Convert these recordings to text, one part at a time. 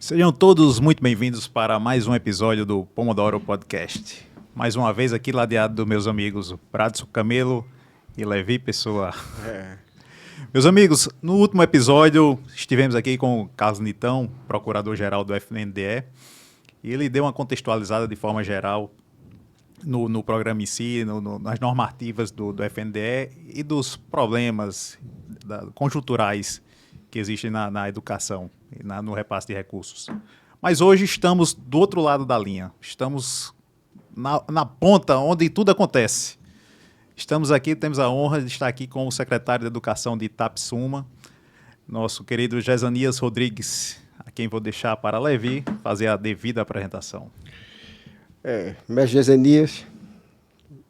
Sejam todos muito bem-vindos para mais um episódio do Pomodoro Podcast. Mais uma vez aqui ladeado dos meus amigos Bradson Camelo e Levi Pessoa. Meus amigos, no último episódio estivemos aqui com o Carlos Nitão, procurador-geral do FNDE, e ele deu uma contextualizada de forma geral no programa em si, nas normativas do FNDE e dos problemas conjunturais que existem na educação e no repasse de recursos. Mas hoje estamos do outro lado da linha, estamos na ponta onde tudo acontece. Estamos aqui, temos a honra de estar aqui com o secretário de Educação de Itapsuma, nosso querido Gesanias Rodrigues, a quem vou deixar para Levi fazer a devida apresentação. Mestre Gesanias,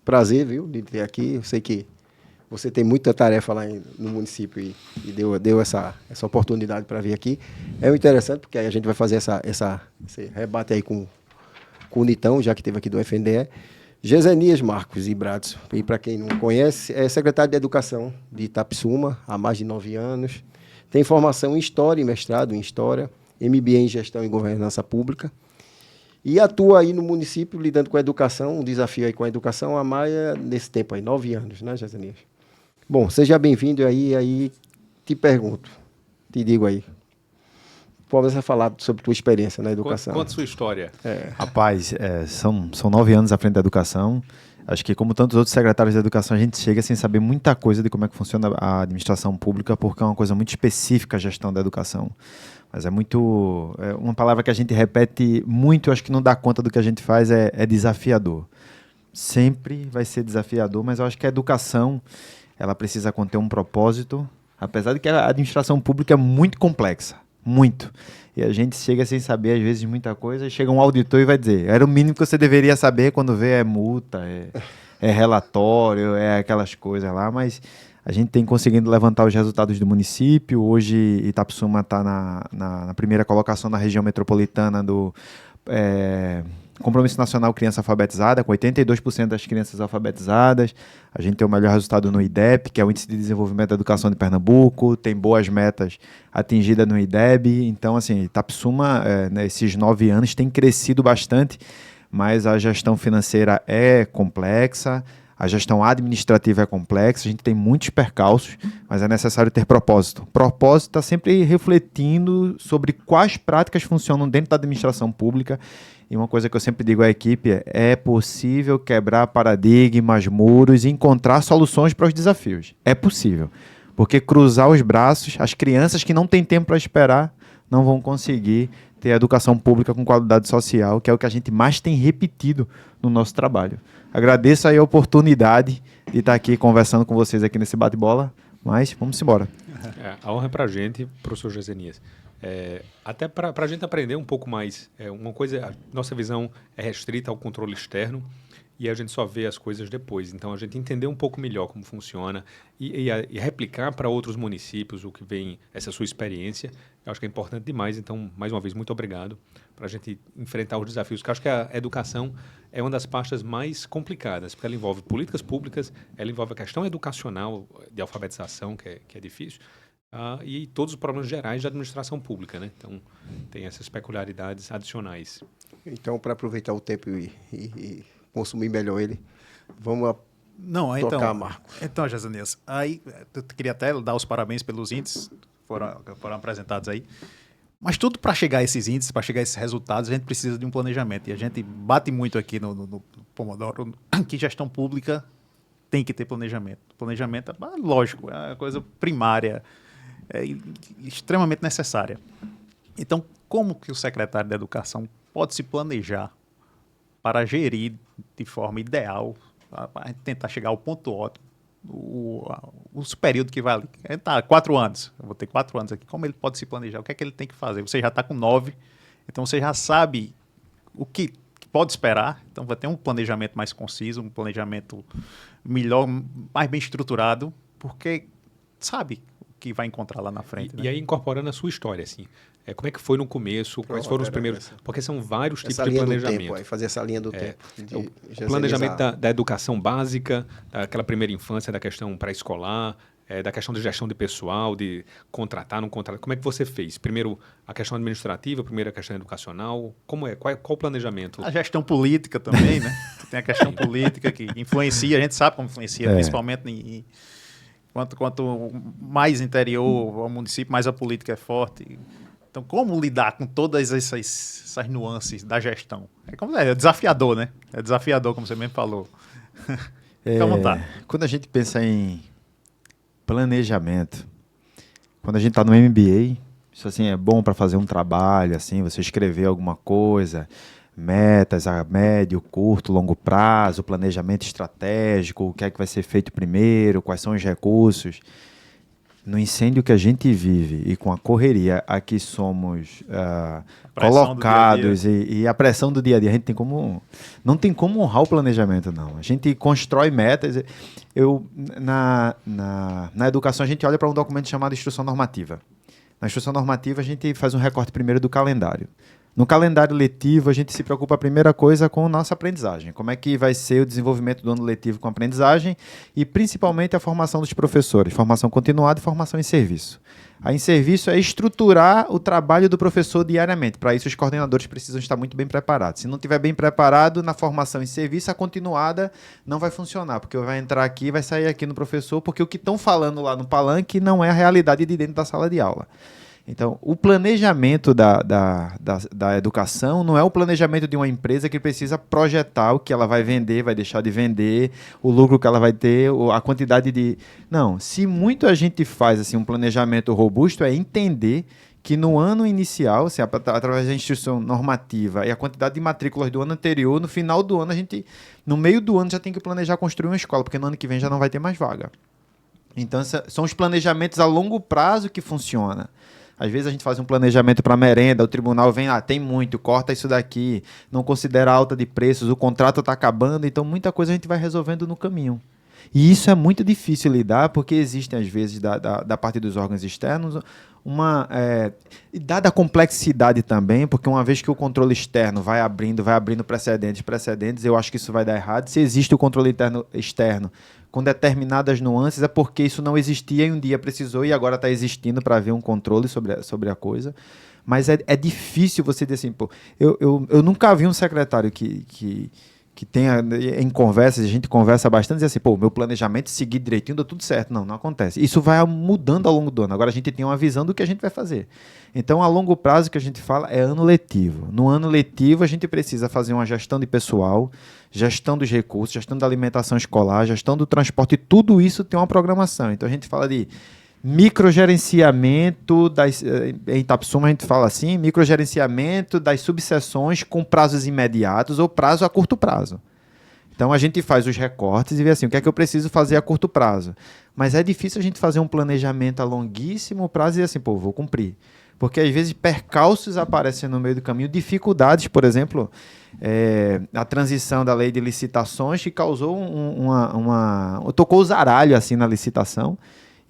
prazer, viu, de ter aqui. Eu sei que você tem muita tarefa lá no município e deu essa oportunidade para vir aqui. É interessante, porque aí a gente vai fazer esse rebate aí com o Nitão, já que esteve aqui do FNDE. Gesanias Marcos e Bradson, e para quem não conhece, é secretário de Educação de Itapsuma há mais de 9 anos. Tem formação em História e mestrado em História, MBA em Gestão e Governança Pública. E atua aí no município lidando com a educação, um desafio aí com a educação há mais nesse tempo aí, 9 anos, né, Gesanias? Bom, seja bem-vindo aí te pergunto, te digo aí. Pode falar sobre tua experiência na educação. Conta sua história. Rapaz, são 9 anos à frente da educação. Acho que, como tantos outros secretários de educação, a gente chega sem saber muita coisa de como é que funciona a administração pública, porque é uma coisa muito específica a gestão da educação. Mas é uma palavra que a gente repete muito, acho que não dá conta do que a gente faz, é desafiador. Sempre vai ser desafiador, mas eu acho que a educação ela precisa conter um propósito, apesar de que a administração pública é muito complexa. Muito. E a gente chega sem saber, às vezes, muita coisa, e chega um auditor e vai dizer, era o mínimo que você deveria saber quando vê multa, é relatório, é aquelas coisas lá, mas a gente tem conseguido levantar os resultados do município. Hoje, Itapsuma está na primeira colocação na região metropolitana do Compromisso Nacional Criança Alfabetizada, com 82% das crianças alfabetizadas. A gente tem o melhor resultado no IDEP, que é o Índice de Desenvolvimento da Educação de Pernambuco, tem boas metas atingidas no IDEB. Então, assim, Itapsuma, nesses 9 anos, tem crescido bastante, mas a gestão financeira é complexa, a gestão administrativa é complexa, a gente tem muitos percalços, mas é necessário ter propósito. Propósito está sempre refletindo sobre quais práticas funcionam dentro da administração pública. E uma coisa que eu sempre digo à equipe é possível quebrar paradigmas, muros e encontrar soluções para os desafios. É possível. Porque cruzar os braços, as crianças que não têm tempo para esperar não vão conseguir ter a educação pública com qualidade social, que é o que a gente mais tem repetido no nosso trabalho. Agradeço aí a oportunidade de estar aqui conversando com vocês aqui nesse bate-bola, mas vamos embora. A honra é para a gente, professor Gesanias. Até para a gente aprender um pouco mais. Uma coisa, a nossa visão é restrita ao controle externo e a gente só vê as coisas depois. Então, a gente entender um pouco melhor como funciona e replicar para outros municípios o que vem, essa sua experiência, eu acho que é importante demais. Então, mais uma vez, muito obrigado para a gente enfrentar os desafios, porque eu acho que a educação é uma das pastas mais complicadas, porque ela envolve políticas públicas, ela envolve a questão educacional de alfabetização, que é difícil, e todos os problemas gerais de administração pública, né? Então, tem essas peculiaridades adicionais. Então, para aproveitar o tempo e consumir melhor ele, vamos tocar, Marcos. Então, Gesanias, aí eu queria até dar os parabéns pelos índices que foram apresentados aí. Mas tudo para chegar a esses índices, para chegar a esses resultados, a gente precisa de um planejamento. E a gente bate muito aqui no Pomodoro que gestão pública tem que ter planejamento. Planejamento, lógico, é uma coisa primária, extremamente necessária. Então, como que o secretário de Educação pode se planejar para gerir de forma ideal, para tentar chegar ao ponto ótimo, o período que vai ali? Ele está 4 anos, eu vou ter 4 anos aqui. Como ele pode se planejar? O que é que ele tem que fazer? Você já está com 9, então você já sabe o que pode esperar. Então vai ter um planejamento mais conciso, um planejamento melhor, mais bem estruturado, porque sabe o que vai encontrar lá na frente. E aí incorporando a sua história, assim, como é que foi no começo, quais foram os primeiros... Porque são vários tipos de planejamento. Tempo, fazer essa linha do tempo. O planejamento da educação básica, daquela primeira infância, da questão pré-escolar, da questão de gestão de pessoal, de contratar, não contratar. Como é que você fez? Primeiro a questão administrativa, primeiro a questão educacional. Como é? Qual o planejamento? A gestão política também, né? Tem a questão política que influencia, a gente sabe como influencia, principalmente quanto mais interior o município, mais a política é forte. Então, como lidar com todas essas nuances da gestão? É desafiador, né? É desafiador, como você mesmo falou. Fica à vontade. Quando a gente pensa em planejamento, quando a gente está no MBA, isso assim é bom para fazer um trabalho, assim, você escrever alguma coisa, metas a médio, curto, longo prazo, planejamento estratégico, o que é que vai ser feito primeiro, quais são os recursos. No incêndio que a gente vive e com a correria a que somos colocados e a pressão do dia a dia, a gente não tem como honrar o planejamento, não. A gente constrói metas. Na educação, a gente olha para um documento chamado Instrução Normativa. Na Instrução Normativa, a gente faz um recorte primeiro do calendário. No calendário letivo, a gente se preocupa, a primeira coisa, com a nossa aprendizagem. Como é que vai ser o desenvolvimento do ano letivo com a aprendizagem e, principalmente, a formação dos professores. Formação continuada e formação em serviço. Aí, em serviço, é estruturar o trabalho do professor diariamente. Para isso, os coordenadores precisam estar muito bem preparados. Se não estiver bem preparado, na formação em serviço, a continuada não vai funcionar, porque vai entrar aqui e vai sair aqui no professor, porque o que estão falando lá no palanque não é a realidade de dentro da sala de aula. Então, o planejamento da educação não é o planejamento de uma empresa que precisa projetar o que ela vai vender, vai deixar de vender, o lucro que ela vai ter, a quantidade de... Não, se muito a gente faz assim, um planejamento robusto, é entender que no ano inicial, assim, através da instituição normativa e a quantidade de matrículas do ano anterior, no final do ano, no meio do ano, já tem que planejar construir uma escola, porque no ano que vem já não vai ter mais vaga. Então, são os planejamentos a longo prazo que funcionam. Às vezes a gente faz um planejamento para merenda, o tribunal vem, tem muito, corta isso daqui, não considera alta de preços, o contrato está acabando, então muita coisa a gente vai resolvendo no caminho. E isso é muito difícil lidar, porque existem, às vezes, da parte dos órgãos externos, dada a complexidade também, porque uma vez que o controle externo vai abrindo precedentes, eu acho que isso vai dar errado. Se existe o controle externo com determinadas nuances, é porque isso não existia e um dia precisou e agora está existindo para haver um controle sobre a coisa. Mas é difícil você dizer assim, pô, eu nunca vi um secretário que tenha, em conversas, a gente conversa bastante, diz assim, pô, meu planejamento seguir direitinho, deu tudo certo. Não acontece. Isso vai mudando ao longo do ano. Agora a gente tem uma visão do que a gente vai fazer. Então, a longo prazo, o que a gente fala é ano letivo. No ano letivo, a gente precisa fazer uma gestão de pessoal, gestão dos recursos, gestão da alimentação escolar, gestão do transporte, tudo isso tem uma programação. Então, a gente fala de microgerenciamento, em Itapsuma a gente fala assim, microgerenciamento das subseções com prazos imediatos ou prazo a curto prazo. Então a gente faz os recortes e vê assim, o que é que eu preciso fazer a curto prazo. Mas é difícil a gente fazer um planejamento a longuíssimo prazo e assim, pô, vou cumprir. Porque às vezes percalços aparecem no meio do caminho, dificuldades, por exemplo, a transição da lei de licitações que causou tocou o zaralho assim na licitação.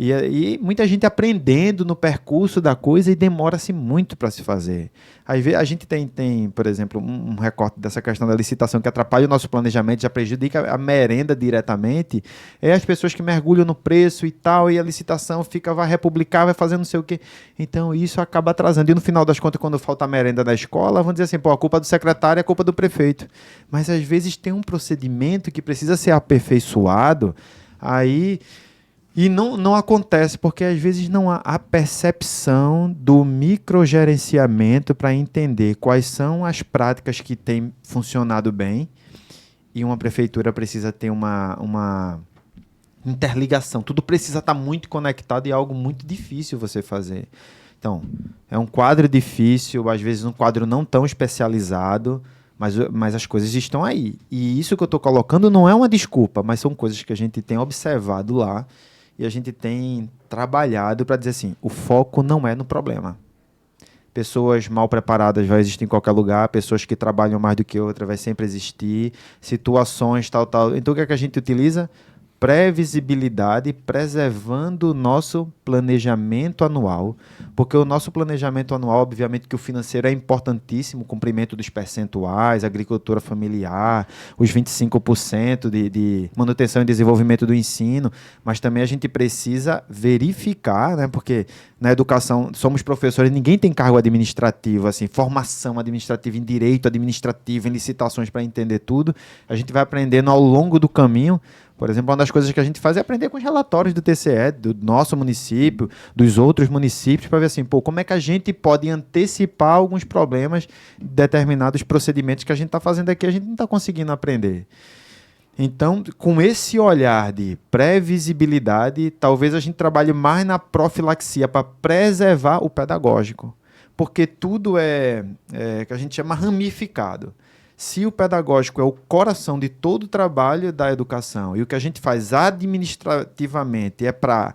E muita gente aprendendo no percurso da coisa e demora-se muito para se fazer. Aí a gente tem, por exemplo, um recorte dessa questão da licitação que atrapalha o nosso planejamento, já prejudica a merenda diretamente, é as pessoas que mergulham no preço e tal, e a licitação vai republicar, vai fazer não sei o quê. Então isso acaba atrasando. E no final das contas, quando falta a merenda na escola, vão dizer assim, pô, a culpa do secretário é a culpa do prefeito. Mas às vezes tem um procedimento que precisa ser aperfeiçoado, aí... E não acontece, porque às vezes não há a percepção do microgerenciamento para entender quais são as práticas que têm funcionado bem, e uma prefeitura precisa ter uma interligação. Tudo precisa estar muito conectado e é algo muito difícil você fazer. Então, é um quadro difícil, às vezes um quadro não tão especializado, mas as coisas estão aí. E isso que eu estou colocando não é uma desculpa, mas são coisas que a gente tem observado lá, e a gente tem trabalhado para dizer assim, o foco não é no problema. Pessoas mal preparadas vai existir em qualquer lugar, pessoas que trabalham mais do que outras vai sempre existir, situações, tal. Então, o que é que a gente utiliza? previsibilidade, preservando o nosso planejamento anual, porque o nosso planejamento anual, obviamente que o financeiro é importantíssimo, o cumprimento dos percentuais, agricultura familiar, os 25% de manutenção e desenvolvimento do ensino, mas também a gente precisa verificar, né, porque na educação somos professores, ninguém tem cargo administrativo, assim, formação administrativa em direito administrativo, em licitações para entender tudo, a gente vai aprendendo ao longo do caminho. Por exemplo, uma das coisas que a gente faz é aprender com os relatórios do TCE, do nosso município, dos outros municípios, para ver assim, pô, como é que a gente pode antecipar alguns problemas, determinados procedimentos que a gente está fazendo aqui, a gente não está conseguindo aprender. Então, com esse olhar de previsibilidade, talvez a gente trabalhe mais na profilaxia para preservar o pedagógico, porque tudo é que a gente chama ramificado. Se o pedagógico é o coração de todo o trabalho da educação e o que a gente faz administrativamente é para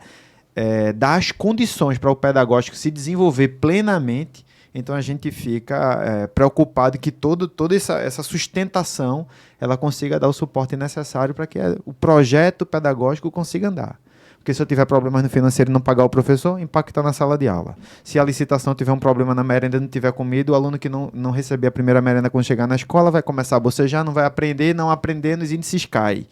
dar as condições para o pedagógico se desenvolver plenamente, então a gente fica preocupado que toda essa sustentação ela consiga dar o suporte necessário para que o projeto pedagógico consiga andar. Porque se eu tiver problemas no financeiro e não pagar o professor, impacta na sala de aula. Se a licitação tiver um problema na merenda e não tiver comida, o aluno que não receber a primeira merenda quando chegar na escola vai começar a bocejar, não vai aprender, não aprendendo, os índices caem.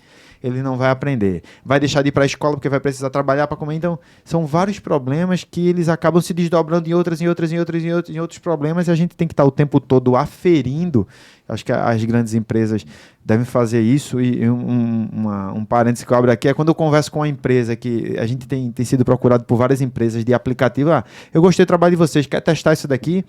Ele não vai aprender. Vai deixar de ir para a escola porque vai precisar trabalhar para comer. Então, são vários problemas que eles acabam se desdobrando em outros problemas e a gente tem que estar o tempo todo aferindo. Acho que as grandes empresas devem fazer isso. E um parênteses que eu abro aqui é quando eu converso com uma empresa que a gente tem sido procurado por várias empresas de aplicativo. Eu gostei do trabalho de vocês, quer testar isso daqui?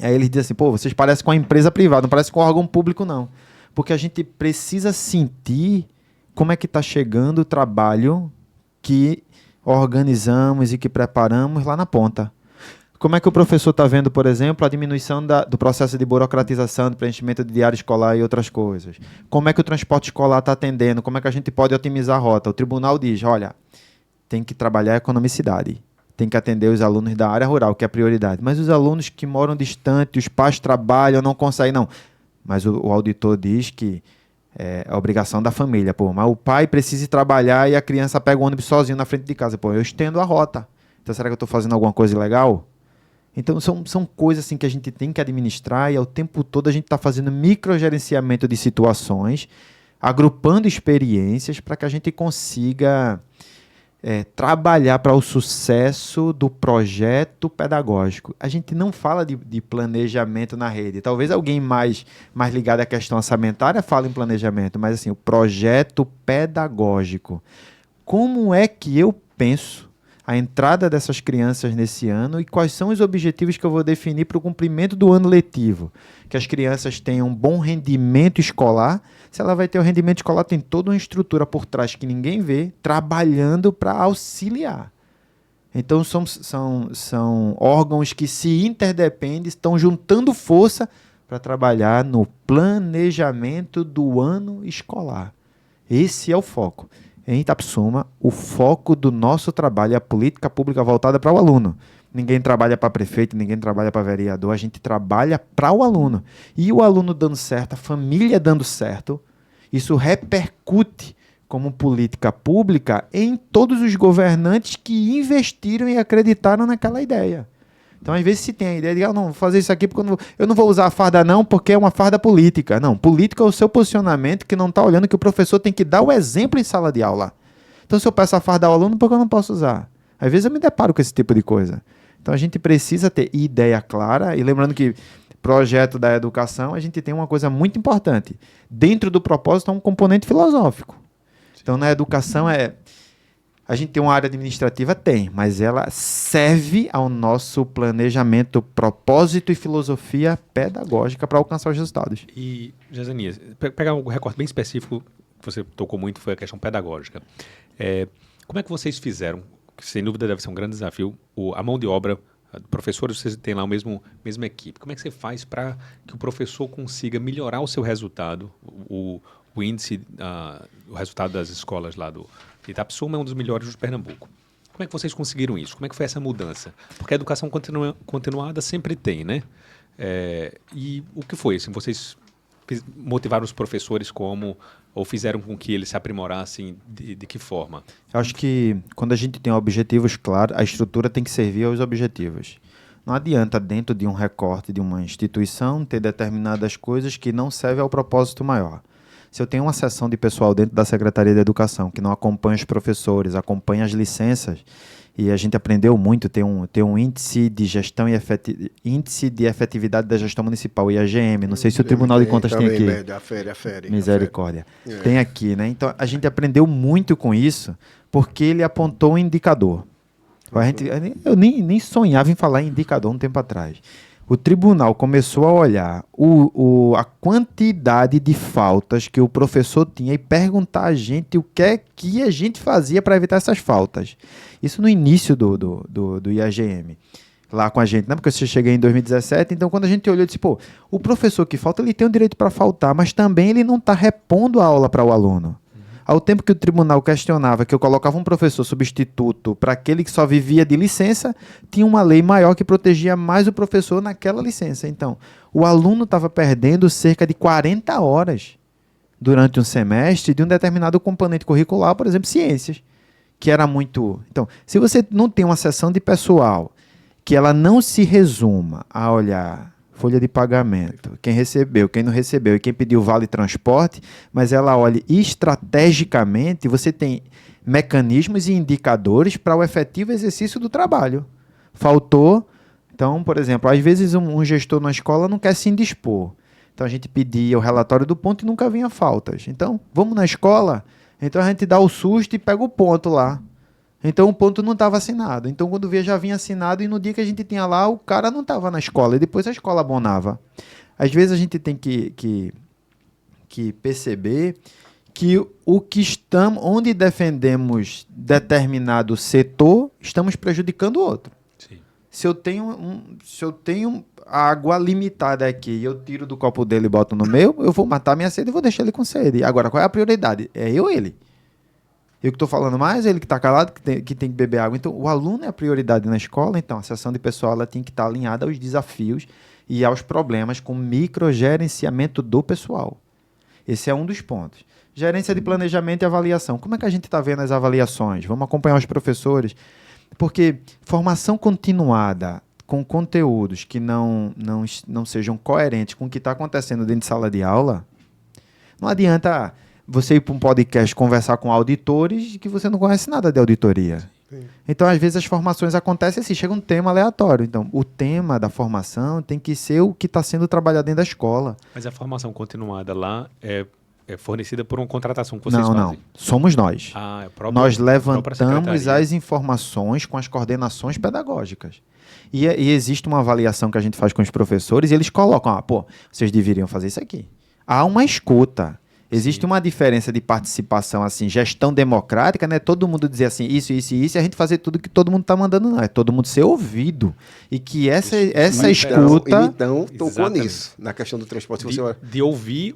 Aí eles dizem assim, pô, vocês parecem com uma empresa privada, não parece com um órgão público, não. Porque a gente precisa sentir como é que está chegando o trabalho que organizamos e que preparamos lá na ponta. Como é que o professor está vendo, por exemplo, a diminuição do processo de burocratização, de preenchimento de diário escolar e outras coisas? Como é que o transporte escolar está atendendo? Como é que a gente pode otimizar a rota? O tribunal diz, olha, tem que trabalhar a economicidade, tem que atender os alunos da área rural, que é a prioridade. Mas os alunos que moram distante, os pais trabalham, não conseguem, não. Mas o auditor diz que é a obrigação da família. Pô, mas o pai precisa ir trabalhar e a criança pega o ônibus sozinho na frente de casa. Pô, eu estendo a rota. Então, será que eu estou fazendo alguma coisa ilegal? Então, são coisas assim que a gente tem que administrar e ao tempo todo a gente está fazendo microgerenciamento de situações, agrupando experiências para que a gente consiga trabalhar para o sucesso do projeto pedagógico. A gente não fala de planejamento na rede. Talvez alguém mais ligado à questão orçamentária fale em planejamento, mas assim, o projeto pedagógico. Como é que eu penso a entrada dessas crianças nesse ano e quais são os objetivos que eu vou definir para o cumprimento do ano letivo? Que as crianças tenham um bom rendimento escolar. Se ela vai ter o rendimento escolar, tem toda uma estrutura por trás que ninguém vê, trabalhando para auxiliar. Então, são órgãos que se interdependem, estão juntando força para trabalhar no planejamento do ano escolar. Esse é o foco. Em Itapsuma, o foco do nosso trabalho é a política pública voltada para o aluno. Ninguém trabalha para prefeito, ninguém trabalha para vereador, a gente trabalha para o aluno. E o aluno dando certo, a família dando certo, isso repercute como política pública em todos os governantes que investiram e acreditaram naquela ideia. Então, às vezes, se tem a ideia de, não, vou fazer isso aqui porque eu não vou usar a farda não, porque é uma farda política. Não, política é o seu posicionamento que não está olhando que o professor tem que dar o exemplo em sala de aula. Então, se eu peço a farda ao aluno, por que eu não posso usar? Às vezes eu me deparo com esse tipo de coisa. Então, a gente precisa ter ideia clara e lembrando que projeto da educação, a gente tem uma coisa muito importante. Dentro do propósito, é um componente filosófico. Então, na educação, a gente tem uma área administrativa? Tem, mas ela serve ao nosso planejamento, propósito e filosofia pedagógica para alcançar os resultados. E, Jezanias, pegar um recorte bem específico que você tocou muito, foi a questão pedagógica. Como é que vocês fizeram, que sem dúvida deve ser um grande desafio, a mão de obra, professores, vocês têm lá mesma equipe. Como é que você faz para que o professor consiga melhorar o seu resultado, o índice, o resultado das escolas lá do Itapsuma é um dos melhores de Pernambuco. Como é que vocês conseguiram isso? Como é que foi essa mudança? Porque a educação continuada sempre tem, né? E o que foi? Assim, vocês motivaram os professores como, ou fizeram com que eles se aprimorassem de que forma? Eu acho que quando a gente tem objetivos claros, a estrutura tem que servir aos objetivos. Não adianta, dentro de um recorte de uma instituição, ter determinadas coisas que não servem ao propósito maior. Se eu tenho uma seção de pessoal dentro da Secretaria de Educação que não acompanha os professores, acompanha as licenças, e a gente aprendeu muito, tem um índice de gestão e índice de efetividade da gestão municipal, o IAGM, não sei se o Tribunal de Contas tem aqui. Misericórdia. Tem aqui, né? Então, a gente aprendeu muito com isso, porque ele apontou um indicador. Eu nem sonhava em falar em indicador um tempo atrás. O tribunal começou a olhar a quantidade de faltas que o professor tinha e perguntar a gente o que é que a gente fazia para evitar essas faltas. Isso no início do IAGM, lá com a gente, né? Porque você cheguei em 2017, então quando a gente olhou, disse, pô, o professor que falta, ele tem o direito para faltar, mas também ele não está repondo a aula para o aluno. Ao tempo que o tribunal questionava que eu colocava um professor substituto para aquele que só vivia de licença, tinha uma lei maior que protegia mais o professor naquela licença. Então, o aluno estava perdendo cerca de 40 horas durante um semestre de um determinado componente curricular, por exemplo, ciências, que era muito... Então, se você não tem uma seção de pessoal que ela não se resuma a olhar folha de pagamento, quem recebeu, quem não recebeu e quem pediu vale transporte, mas ela olha estrategicamente, você tem mecanismos e indicadores para o efetivo exercício do trabalho. Faltou, então, por exemplo, às vezes um gestor na escola não quer se indispor. Então a gente pedia o relatório do ponto e nunca vinha faltas. Então, vamos na escola, então a gente dá o susto e pega o ponto lá. Então o ponto não estava assinado. Então quando via já vinha assinado e no dia que a gente tinha lá, o cara não estava na escola e depois a escola abonava. Às vezes a gente tem que perceber que onde defendemos determinado setor, estamos prejudicando o outro. Sim. Se eu tenho água limitada aqui e eu tiro do copo dele e boto no meu, eu vou matar minha sede e vou deixar ele com sede. Agora, qual é a prioridade? É eu ou ele? Eu que estou falando mais, ele que está calado, que tem que beber água. Então, o aluno é a prioridade na escola, então a seção de pessoal ela tem que estar alinhada aos desafios e aos problemas com microgerenciamento do pessoal. Esse é um dos pontos. Gerência de planejamento e avaliação. Como é que a gente está vendo as avaliações? Vamos acompanhar os professores? Porque formação continuada com conteúdos que não sejam coerentes com o que está acontecendo dentro de sala de aula, não adianta você ir para um podcast conversar com auditores que você não conhece nada de auditoria. Sim. Então, às vezes, as formações acontecem assim, chega um tema aleatório. Então, o tema da formação tem que ser o que está sendo trabalhado dentro da escola. Mas a formação continuada lá é fornecida por uma contratação que vocês fazem? Não. Somos nós. Nós levantamos as informações com as coordenações pedagógicas. E existe uma avaliação que a gente faz com os professores e eles colocam, vocês deveriam fazer isso aqui. Há uma escuta. Existe uma diferença de participação, assim, gestão democrática, né? Todo mundo dizer assim, isso, e a gente fazer tudo que todo mundo está mandando, não. É todo mundo ser ouvido. E que essa escuta... Então, tocou nisso, na questão do transporte. De ouvir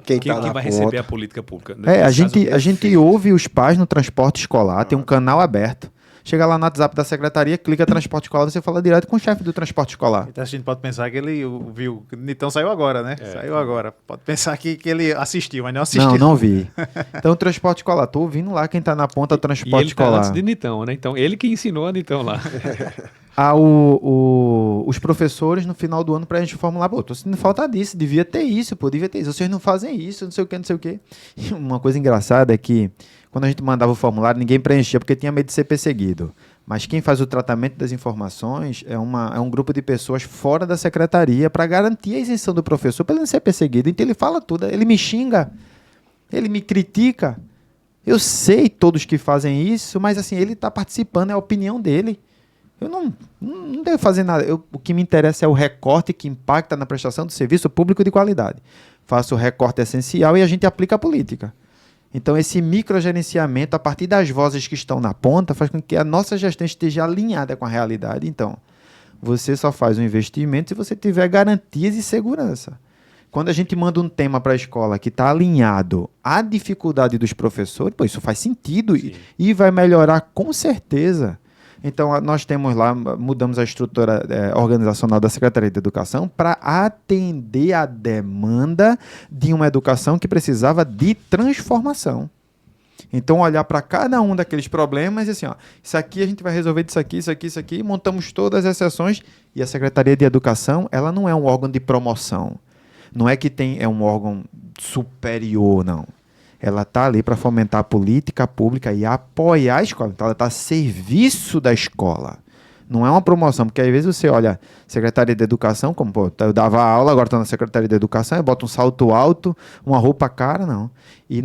quem vai receber a política pública. A gente ouve os pais no transporte escolar, tem um canal aberto. Chega lá no WhatsApp da secretaria, clica transporte escolar, você fala direto com o chefe do transporte escolar. Então a gente pode pensar que ele viu. Nitão saiu agora, né? Saiu agora. Pode pensar que ele assistiu, mas não assistiu. Não vi. Então o transporte escolar, tô ouvindo lá quem tá na ponta do transporte escolar. Tá antes de Nitão, né? Então ele que ensinou a Nitão lá. Os professores no final do ano preenchem o formulário, tô sentindo falta disso, devia ter isso, vocês não fazem isso, não sei o que. E uma coisa engraçada é que quando a gente mandava o formulário, ninguém preenchia porque tinha medo de ser perseguido. Mas quem faz o tratamento das informações é um grupo de pessoas fora da secretaria para garantir a isenção do professor, para ele não ser perseguido. Então ele fala tudo, ele me xinga, ele me critica. Eu sei todos que fazem isso, mas assim, ele está participando, é a opinião dele. Eu não devo fazer nada. O que me interessa é o recorte que impacta na prestação do serviço público de qualidade. Faço o recorte essencial e a gente aplica a política. Então, esse microgerenciamento, a partir das vozes que estão na ponta, faz com que a nossa gestão esteja alinhada com a realidade. Então, você só faz um investimento se você tiver garantias e segurança. Quando a gente manda um tema para a escola que está alinhado à dificuldade dos professores, isso faz sentido e vai melhorar com certeza. Então, nós temos lá, mudamos a estrutura organizacional da Secretaria de Educação para atender a demanda de uma educação que precisava de transformação. Então, olhar para cada um daqueles problemas e assim, ó, isso aqui a gente vai resolver disso aqui, isso aqui, montamos todas as sessões e a Secretaria de Educação, ela não é um órgão de promoção. Não é que é um órgão superior, não. Ela está ali para fomentar a política pública e apoiar a escola. Então, ela está a serviço da escola. Não é uma promoção, porque às vezes você olha Secretaria de Educação, como pô, eu dava aula, agora estou na Secretaria de Educação, eu boto um salto alto, uma roupa cara, não. E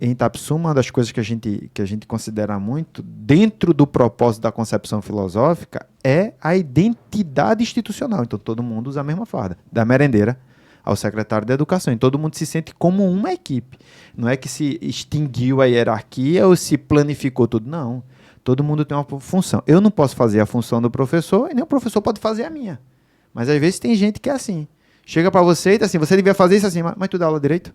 em Itapsuma, uma das coisas que a gente considera muito, dentro do propósito da concepção filosófica, é a identidade institucional. Então, todo mundo usa a mesma farda, da merendeira ao secretário de Educação. E todo mundo se sente como uma equipe. Não é que se extinguiu a hierarquia ou se planificou tudo, não. Todo mundo tem uma função. Eu não posso fazer a função do professor e nem o professor pode fazer a minha. Mas às vezes tem gente que é assim. Chega para você e diz assim, você devia fazer isso assim, mas tu dá aula direito?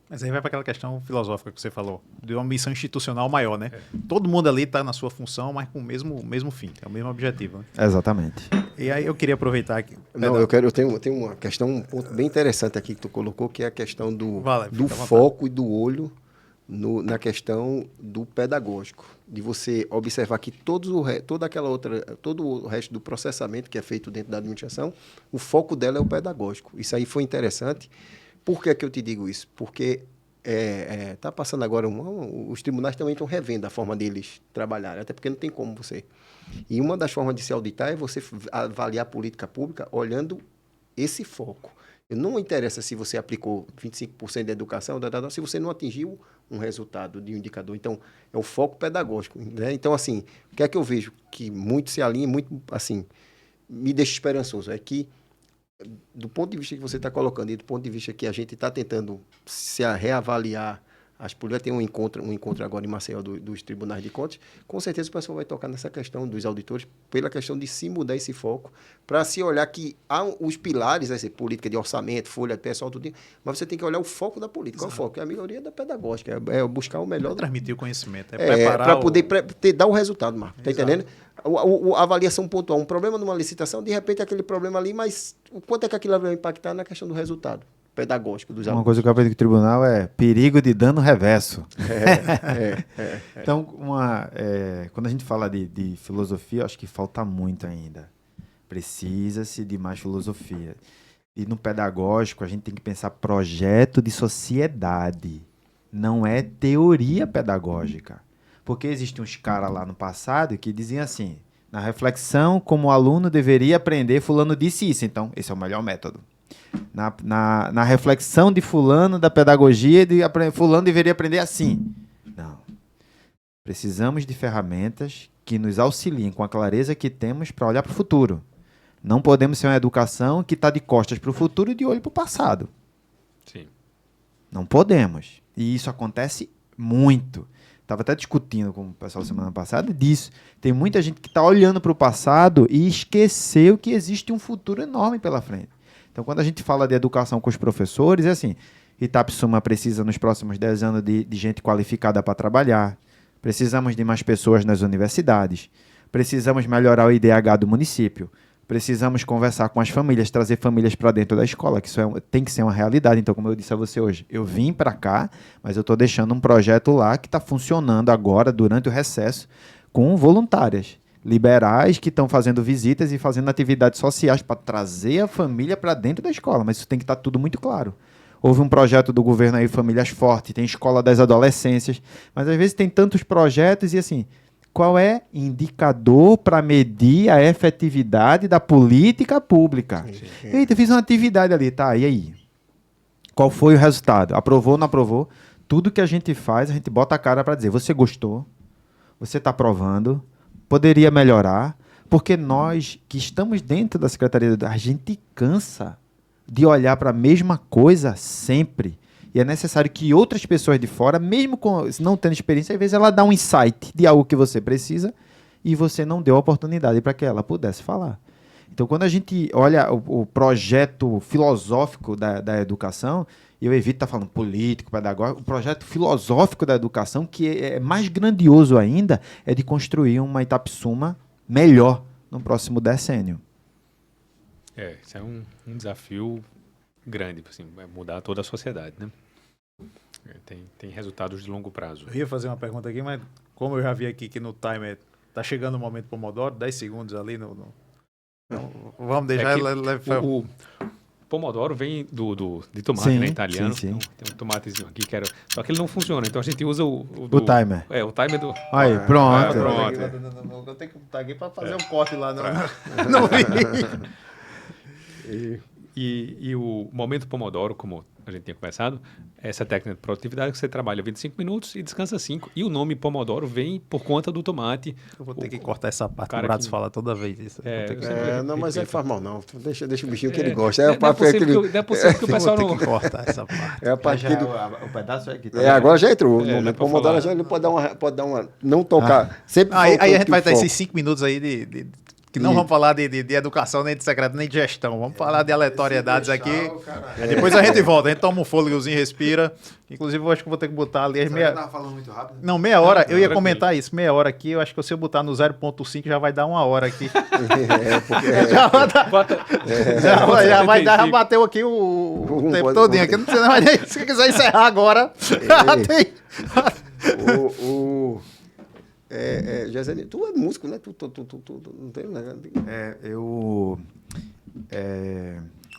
Mas aí vai para aquela questão filosófica que você falou, de uma missão institucional maior, né? Todo mundo ali está na sua função, mas com o mesmo fim, é o mesmo objetivo. Né? Exatamente. E aí eu queria aproveitar aqui. Não, eu tenho uma questão, um ponto bem interessante aqui que tu colocou, que é a questão do foco e do olho na questão do pedagógico, de você observar que todo o resto do processamento que é feito dentro da administração, o foco dela é o pedagógico. Isso aí foi interessante. Por que eu te digo isso? Porque está passando agora, os tribunais também estão revendo a forma deles trabalharem, até porque não tem como você. E uma das formas de se auditar é você avaliar a política pública olhando esse foco. Não interessa se você aplicou 25% da educação, se você não atingiu um resultado de um indicador. Então, é o foco pedagógico. Né? Então, assim, o que é que eu vejo que muito se alinha, muito, assim, me deixa esperançoso, é que, do ponto de vista que você está colocando e do ponto de vista que a gente está tentando se reavaliar as políticas, tem um encontro agora em Maceió dos tribunais de contas, com certeza o pessoal vai tocar nessa questão dos auditores, pela questão de se mudar esse foco, para se olhar que há os pilares, essa política de orçamento, folha de pessoal, tudo, mas você tem que olhar o foco da política. Qual é o foco? É a melhoria da pedagógica, é buscar o melhor. Transmitir o conhecimento, preparar. Para poder dar o resultado, Marco. Está entendendo? A avaliação pontual, um problema numa licitação, de repente aquele problema ali, mas o quanto é que aquilo vai impactar na questão do resultado pedagógico dos alunos? Uma coisa que eu aprendi com o tribunal é perigo de dano reverso. Então, quando a gente fala de filosofia, acho que falta muito ainda. Precisa-se de mais filosofia. E no pedagógico, a gente tem que pensar projeto de sociedade. Não é teoria pedagógica. Porque existem uns caras lá no passado que diziam assim, na reflexão, como o aluno deveria aprender, fulano disse isso. Então, esse é o melhor método. Na reflexão de fulano, da pedagogia, fulano deveria aprender assim. Não. Precisamos de ferramentas que nos auxiliem com a clareza que temos para olhar para o futuro. Não podemos ser uma educação que está de costas para o futuro e de olho para o passado. Sim. Não podemos. E isso acontece muito. Estava até discutindo com o pessoal semana passada disso. Tem muita gente que está olhando para o passado e esqueceu que existe um futuro enorme pela frente. Então, quando a gente fala de educação com os professores, é assim, Itapsuma precisa, nos próximos 10 anos, de gente qualificada para trabalhar. Precisamos de mais pessoas nas universidades. Precisamos melhorar o IDH do município. Precisamos conversar com as famílias, trazer famílias para dentro da escola, que isso tem que ser uma realidade. Então, como eu disse a você hoje, eu vim para cá, mas eu estou deixando um projeto lá que está funcionando agora, durante o recesso, com voluntárias liberais que estão fazendo visitas e fazendo atividades sociais para trazer a família para dentro da escola. Mas isso tem que estar tudo muito claro. Houve um projeto do governo aí, Famílias Fortes, tem Escola das Adolescências, mas às vezes tem tantos projetos e assim... Qual é indicador para medir a efetividade da política pública? Sim. Eita, fiz uma atividade ali, tá, e aí? Qual foi o resultado? Aprovou ou não aprovou? Tudo que a gente faz, a gente bota a cara para dizer, você gostou? Você está aprovando? Poderia melhorar? Porque nós que estamos dentro da Secretaria, a gente cansa de olhar para a mesma coisa sempre. E é necessário que outras pessoas de fora, mesmo não tendo experiência, às vezes ela dá um insight de algo que você precisa e você não deu a oportunidade para que ela pudesse falar. Então, quando a gente olha o projeto filosófico da educação, e eu evito estar falando político, pedagógico, o projeto filosófico da educação, que é mais grandioso ainda, é de construir uma Itapissuma melhor no próximo decênio. Isso é um desafio grande, assim, é mudar toda a sociedade, né? Tem resultados de longo prazo. Eu ia fazer uma pergunta aqui, mas como eu já vi aqui que no timer tá chegando o momento Pomodoro, 10 segundos ali no... Então, vamos deixar... O Pomodoro vem de tomate, Sim, né, italiano. sim. Então, tem um tomatezinho aqui, só que ele não funciona, então a gente usa o timer. o timer do... Aí, pronto. Pronto. Eu tenho que botar aqui para fazer um corte lá no vídeo. E o momento Pomodoro, como a gente tinha conversado, é essa técnica de produtividade que você trabalha 25 minutos e descansa 5. E o nome Pomodoro vem por conta do tomate. Eu vou ter que cortar essa parte, o cara Bratos que- fala toda vez isso. Não, mas ele faz mal, não. Deixa o bichinho que ele É, gosta. não é possível que o pessoal Vou não... ter que cortar essa parte. É a parte que ele... o pedaço é aqui. agora já entrou. É, No dá pra Pomodoro falar. já ele pode dar uma... Não tocar. Sempre Aí voltando a gente que vai o ter foco. esses 5 minutos aí que não vamos falar de educação, nem de secreto, nem de gestão. Vamos falar de aleatoriedades aqui. Aí depois a gente volta, a gente toma um fôlegozinho, respira. Inclusive, eu acho que vou ter que botar ali as falando muito rápido? Não, meia hora. Eu ia tranquilo. comentar isso. Meia hora aqui. Eu acho que se eu botar no 0.5 já vai dar 1 hora aqui. Porque Já vai dar. Bota... Já vai dar, já 75. bateu aqui o tempo pode- todinho aqui. Não precisa mais nem. Se quiser encerrar agora. tem. Jezeni, tu é músico, né? Tu não tem, né?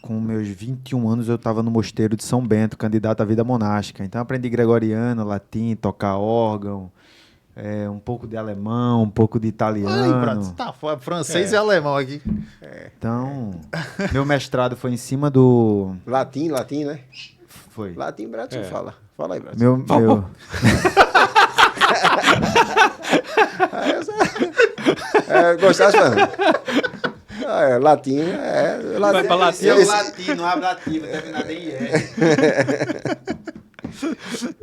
Com meus 21 anos, eu estava no mosteiro de São Bento, candidato à vida monástica. Então, eu aprendi gregoriano, latim, tocar órgão, um pouco de alemão, um pouco de Aí, Prato, italiano. tá fora. Francês e alemão aqui. Então, meu mestrado foi em cima do... Latim, né? Foi. Latim, Brato, fala. Fala aí, Brato. Meu... Gostasse, Fernando? Latim, Vai pra latim. latim, não abre latim, vai terminar nem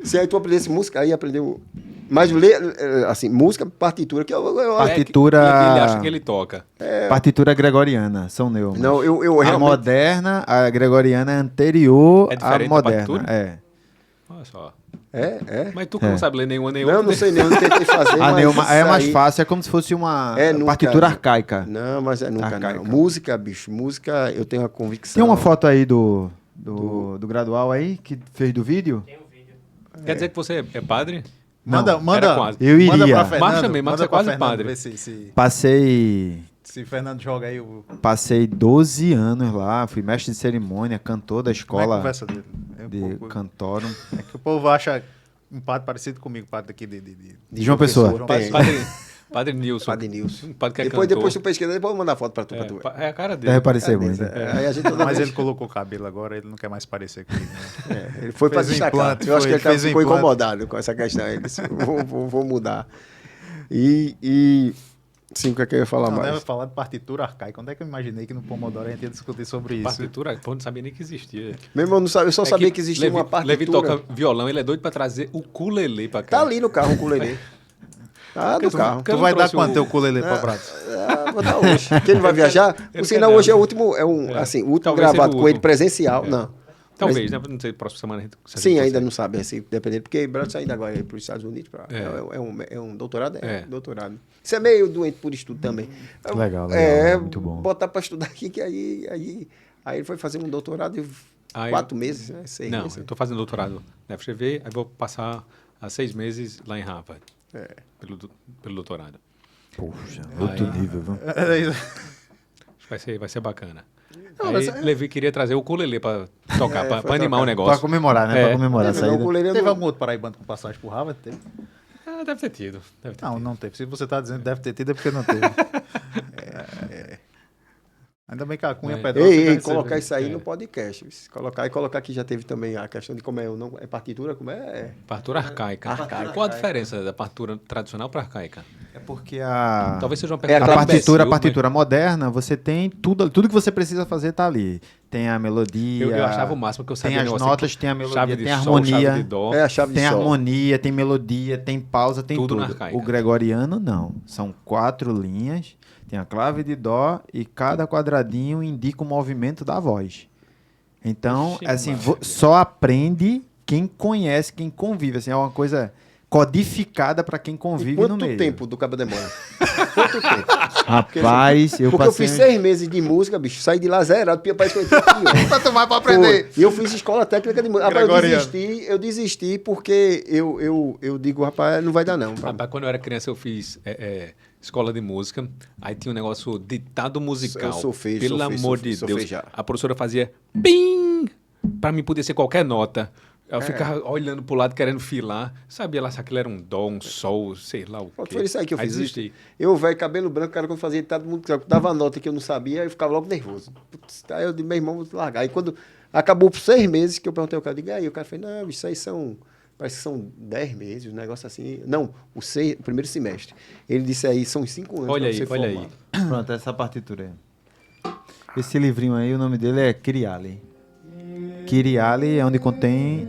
Se aí tu aprendesse música, aí aprendeu... Mas ler, assim, música, partitura, que eu acho... Partitura- E ele acha que ele toca. Partitura gregoriana, São Neumann. Não, eu A realmente... moderna, a gregoriana é anterior É à diferente da moderna. partitura? Olha só. É? Mas tu que não sabe ler nenhuma nem Não, outra. não sei nem, eu não tentei fazer, A mas Neumann é isso mais aí- fácil, é como se fosse uma nunca- partitura arcaica. Não, mas é nunca Arcaica. não. Música, bicho, música, eu tenho a convicção. Tem uma foto aí do gradual aí, que fez do vídeo? Quer dizer que você é padre? Manda. era quase. Eu Manda iria. pra Fernando. Marcos também, Marcos manda é quase pra Fernando, padre. ver se Passei Fernando joga aí o. 12 anos lá, fui mestre de cerimônia, cantor da Como é a escola conversa dele? É, de cantório. é que o povo acha um padre parecido comigo, padre daqui de João Pessoa. Tem. Padre Nilson. Padre Nilson. Um padre que é Depois cantor. tu pesquisa, depois eu vou mandar foto pra tu. É a cara dele. Deve parecer muito. Aí a gente toda Mas vez- ele colocou o cabelo agora, ele não quer mais parecer comigo. Né? Ele foi pra Fez o destacar. implante, Eu acho que ele fez o ficou implante. incomodado com essa questão. Ele disse, vou mudar. E sim, o que é que eu ia falar Não, mais? deve falar de partitura arcaica. Onde é que eu imaginei que no Pomodoro a gente ia discutir sobre isso? Partitura, pô, não sabia nem que existia. Mesmo eu só sabia que existia uma Levi partitura. toca violão, ele é doido pra trazer o ukulele pra cá. Tá ali no carro o ukulele. Tá no carro. Porque Tu eu vai não dar trouxe quanto o- teu ukulele pra Prato? Vou dar hoje. Que ele vai viajar. Ele Por sinal, quer hoje é o não. último, assim, o último Talvez seja gravado o com ele último. presencial. Não. Talvez, né? Não sei, próxima semana a gente... se a gente Sim, ainda consegue. não sabe, assim, dependendo, porque Brato está indo agora para os Estados Unidos, É. é um doutorado, É. doutorado. Isso é meio doente por estudo também. Legal, muito bom. Botar para estudar aqui, que aí ele foi fazer um doutorado de Aí- 4 meses, né, 6 Não, meses. eu tô fazendo doutorado na FGV, aí vou passar 6 meses lá em Harvard. Pelo doutorado. Poxa, outro nível, viu? Acho que vai ser bacana. Não, Aí mas- Levi queria trazer o ukulele pra tocar, pra foi animar o tocar. negócio. Pra comemorar, né? É. Pra comemorar a Não, saída. o ukulele Teve não- algum outro paraibano com passagem por Harvard? Teve? Deve ter tido. Não, não teve. Se você tá dizendo deve ter tido, é porque não teve. Ainda bem que a Cunha É. Pedrosa... já Ei, recebeu. colocar isso aí É. no podcast. Colocar que já teve também a questão de como é, não, é partitura, como é... Partitura arcaica. Arcaica. Qual a diferença da partitura tradicional para arcaica? É porque a... Talvez seja uma É pergunta A aquela partitura, imbecil, partitura moderna, você tem tudo que você precisa fazer tá ali. Tem a melodia. Eu achava o máximo que eu sabia Tem as negócio notas, aqui. tem a melodia, Chave de tem a sol, harmonia. chave de dó. É a chave de Tem sol. harmonia, tem melodia, tem pausa, tem Tudo tudo. na arcaica. O gregoriano não. São 4 linhas, tem a clave de dó e cada quadradinho indica o movimento da voz. Então, Ixi, assim, Maria. só aprende quem conhece, quem convive. Assim, é uma coisa codificada para quem E convive no quanto meio. tempo do Cabo demora? Quanto tempo? Rapaz, eu Porque eu passei... fiz 6 meses de música, bicho. Saí de lá zerado, parece que eu tinha aqui, Tanto mais pra ó. aprender. E eu fiz escola técnica de música. Rapaz, Gregoriano. eu desisti porque eu digo, rapaz, não vai dar não. Rapaz, quando eu era criança, eu fiz escola de música. Aí tinha um negócio ditado musical. Eu sofri, Pelo sofri, amor sofri, de sofri Deus. já. A professora fazia pim! Pra mim poder ser qualquer nota. Eu ficava olhando pro lado, querendo filar. Sabia lá se aquilo era um dó, um sol, sei lá o Pronto, quê. foi isso aí que eu fiz. desisti. Eu, velho, cabelo branco, cara, quando fazia ditado musical, dava nota que eu não sabia, eu ficava logo nervoso. Putz, aí eu disse, meu irmão, vou largar. Aí quando acabou por 6 meses que eu perguntei ao cara, digo, aí o cara fez, não, isso aí são, parece que são 10 meses, um negócio assim. Não, o primeiro semestre. Ele disse aí, são 5 anos Olha pra aí, você olha formar. aí. Pronto, essa partitura aí. Esse livrinho aí, o nome dele é Kyriale. Kyriale é onde contém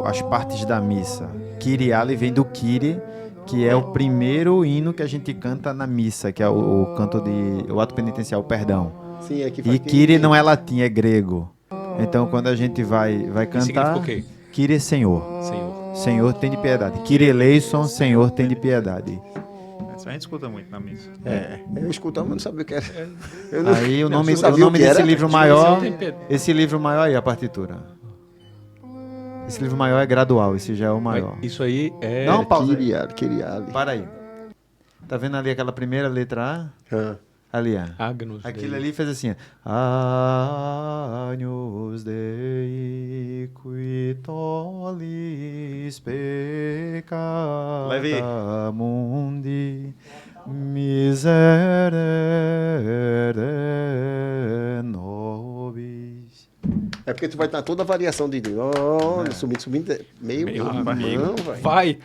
as partes da missa. Kyriale vem do Kyrie, que é o primeiro hino que a gente canta na missa, que é o canto o ato penitencial, o perdão. Sim, é que E Kyrie não é latim, é grego. Então, quando a gente vai cantar, significa o quê? Kyrie é Senhor. Senhor. Senhor tem de piedade. Kyrie eleison, Senhor tem de piedade. Isso a gente escuta muito na missa. Eu escutava, mas não sabia o que era. Eu não, Aí o não nome sabia o que desse era. livro Senhor maior, tem piedade. esse livro maior aí, a partitura. Esse livro maior é gradual, esse já é o maior. Isso aí é... Não, pausa aí. Kyriale. Para aí. Tá vendo ali aquela primeira letra A? Ah. Ali, ó. Agnus Aquilo Dei. ali fez assim, ó. Agnus Dei qui tollis peccata Levi. mundi miserere nobis. É porque tu vai estar toda a variação de Deus. Subindo, meio amigo. não, velho. Vai.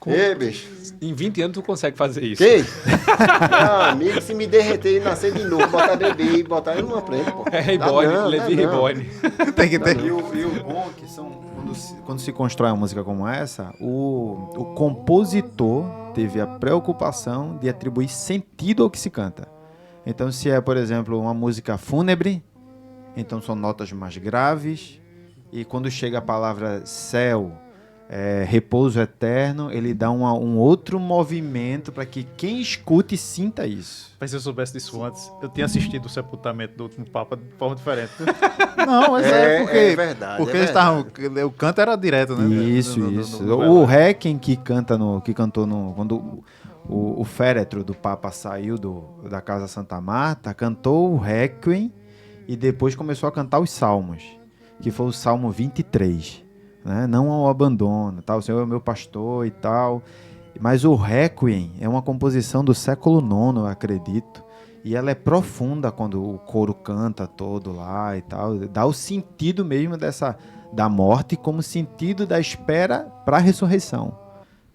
Ei, bicho. Em 20 anos tu consegue fazer isso. Quem? Meu amigo, se me derreter e nascer de novo, botar bebê e botar, eu não aprendo, pô. É Reborn, Dá não, Levi dá não. Reborn. Tem que ter. E o bom é que quando se constrói uma música como essa, o compositor teve a preocupação de atribuir sentido ao que se canta. Então, se é, por exemplo, uma música fúnebre, então são notas mais graves, e quando chega a palavra céu, repouso eterno, ele dá um outro movimento para que quem escute sinta isso. Mas se eu soubesse disso antes, eu tinha assistido o sepultamento do último Papa de forma diferente. Não, é sério, porque, é verdade, porque é eles estavam. O canto era direto, né? Isso, No- no- isso. no- O Requiem que cantou quando o féretro do Papa saiu da Casa Santa Marta, cantou o Requiem e depois começou a cantar os Salmos, que foi o Salmo 23, né? Não ao abandono, tal, o Senhor é o meu pastor e tal. Mas o Requiem é uma composição do século IX, eu acredito. E ela é profunda quando o coro canta todo lá e tal. Dá o sentido mesmo da morte como sentido da espera para a ressurreição.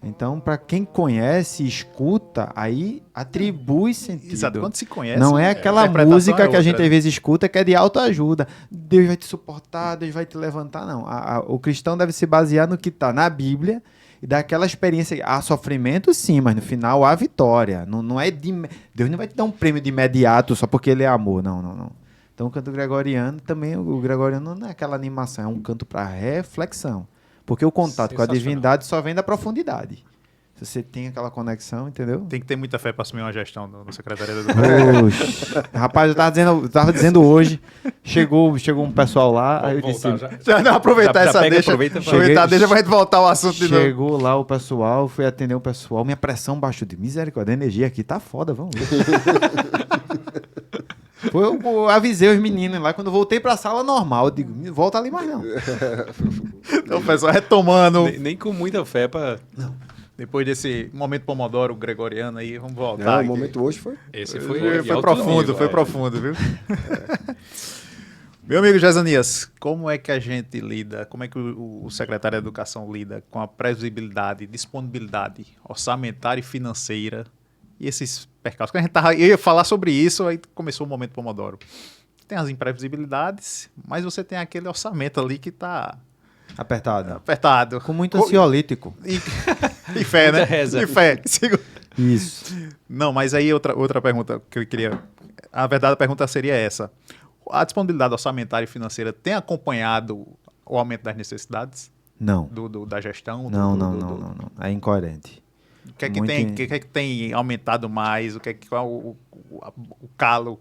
Então, para quem conhece e escuta, aí atribui sentido. Exato, quando se conhece. Não é a aquela interpretação música é que a gente outra. às vezes escuta que é de autoajuda. Deus vai te suportar, Deus vai te levantar. Não. O cristão deve se basear no que está na Bíblia e dar aquela experiência. Há sofrimento, sim, mas no final há vitória. Não é Deus não vai te dar um prêmio de imediato só porque ele é amor. Não. Então, o canto gregoriano também, o gregoriano não é aquela animação, é um canto para reflexão. Porque o contato com a Sensacional. divindade só vem da profundidade. Se você tem aquela conexão, entendeu? Tem que ter muita fé para assumir uma gestão no Secretaria da Educação. Oxe. Rapaz, eu tava dizendo hoje, chegou um pessoal lá, aí eu Vamos disse, voltar já. Já não, aproveitar Já essa pega, deixa. aproveita e vai. Aproveitar, deixa pra gente voltar ao assunto de novo. chegou lá o pessoal, fui atender o pessoal, minha pressão baixou de misericórdia, a energia aqui tá foda, vamos ver. Eu avisei os meninos lá, quando eu voltei pra sala normal, eu digo, volta ali mais não. Então, pessoal, retomando. Nem com muita fé pra... Depois desse momento Pomodoro gregoriano aí, vamos voltar. Não, o aqui. momento hoje foi. Esse Foi, foi, foi profundo, foi profundo, viu? Meu amigo Jezanias, como é que a gente lida, como é que o secretário de Educação lida com a previsibilidade, disponibilidade orçamentária e financeira e esses percalços? Que eu ia falar sobre isso, aí começou o momento Pomodoro. Tem as imprevisibilidades, mas você tem aquele orçamento ali que está Apertado. apertado. Com muito ansiolítico. E fé, né? Muita reza. E fé. Isso. Não, mas aí outra pergunta que eu queria... A verdade, a pergunta seria essa. A disponibilidade orçamentária e financeira tem acompanhado o aumento das necessidades Não. da gestão? Não. É incoerente. O que é que tem aumentado mais? Qual é o calo?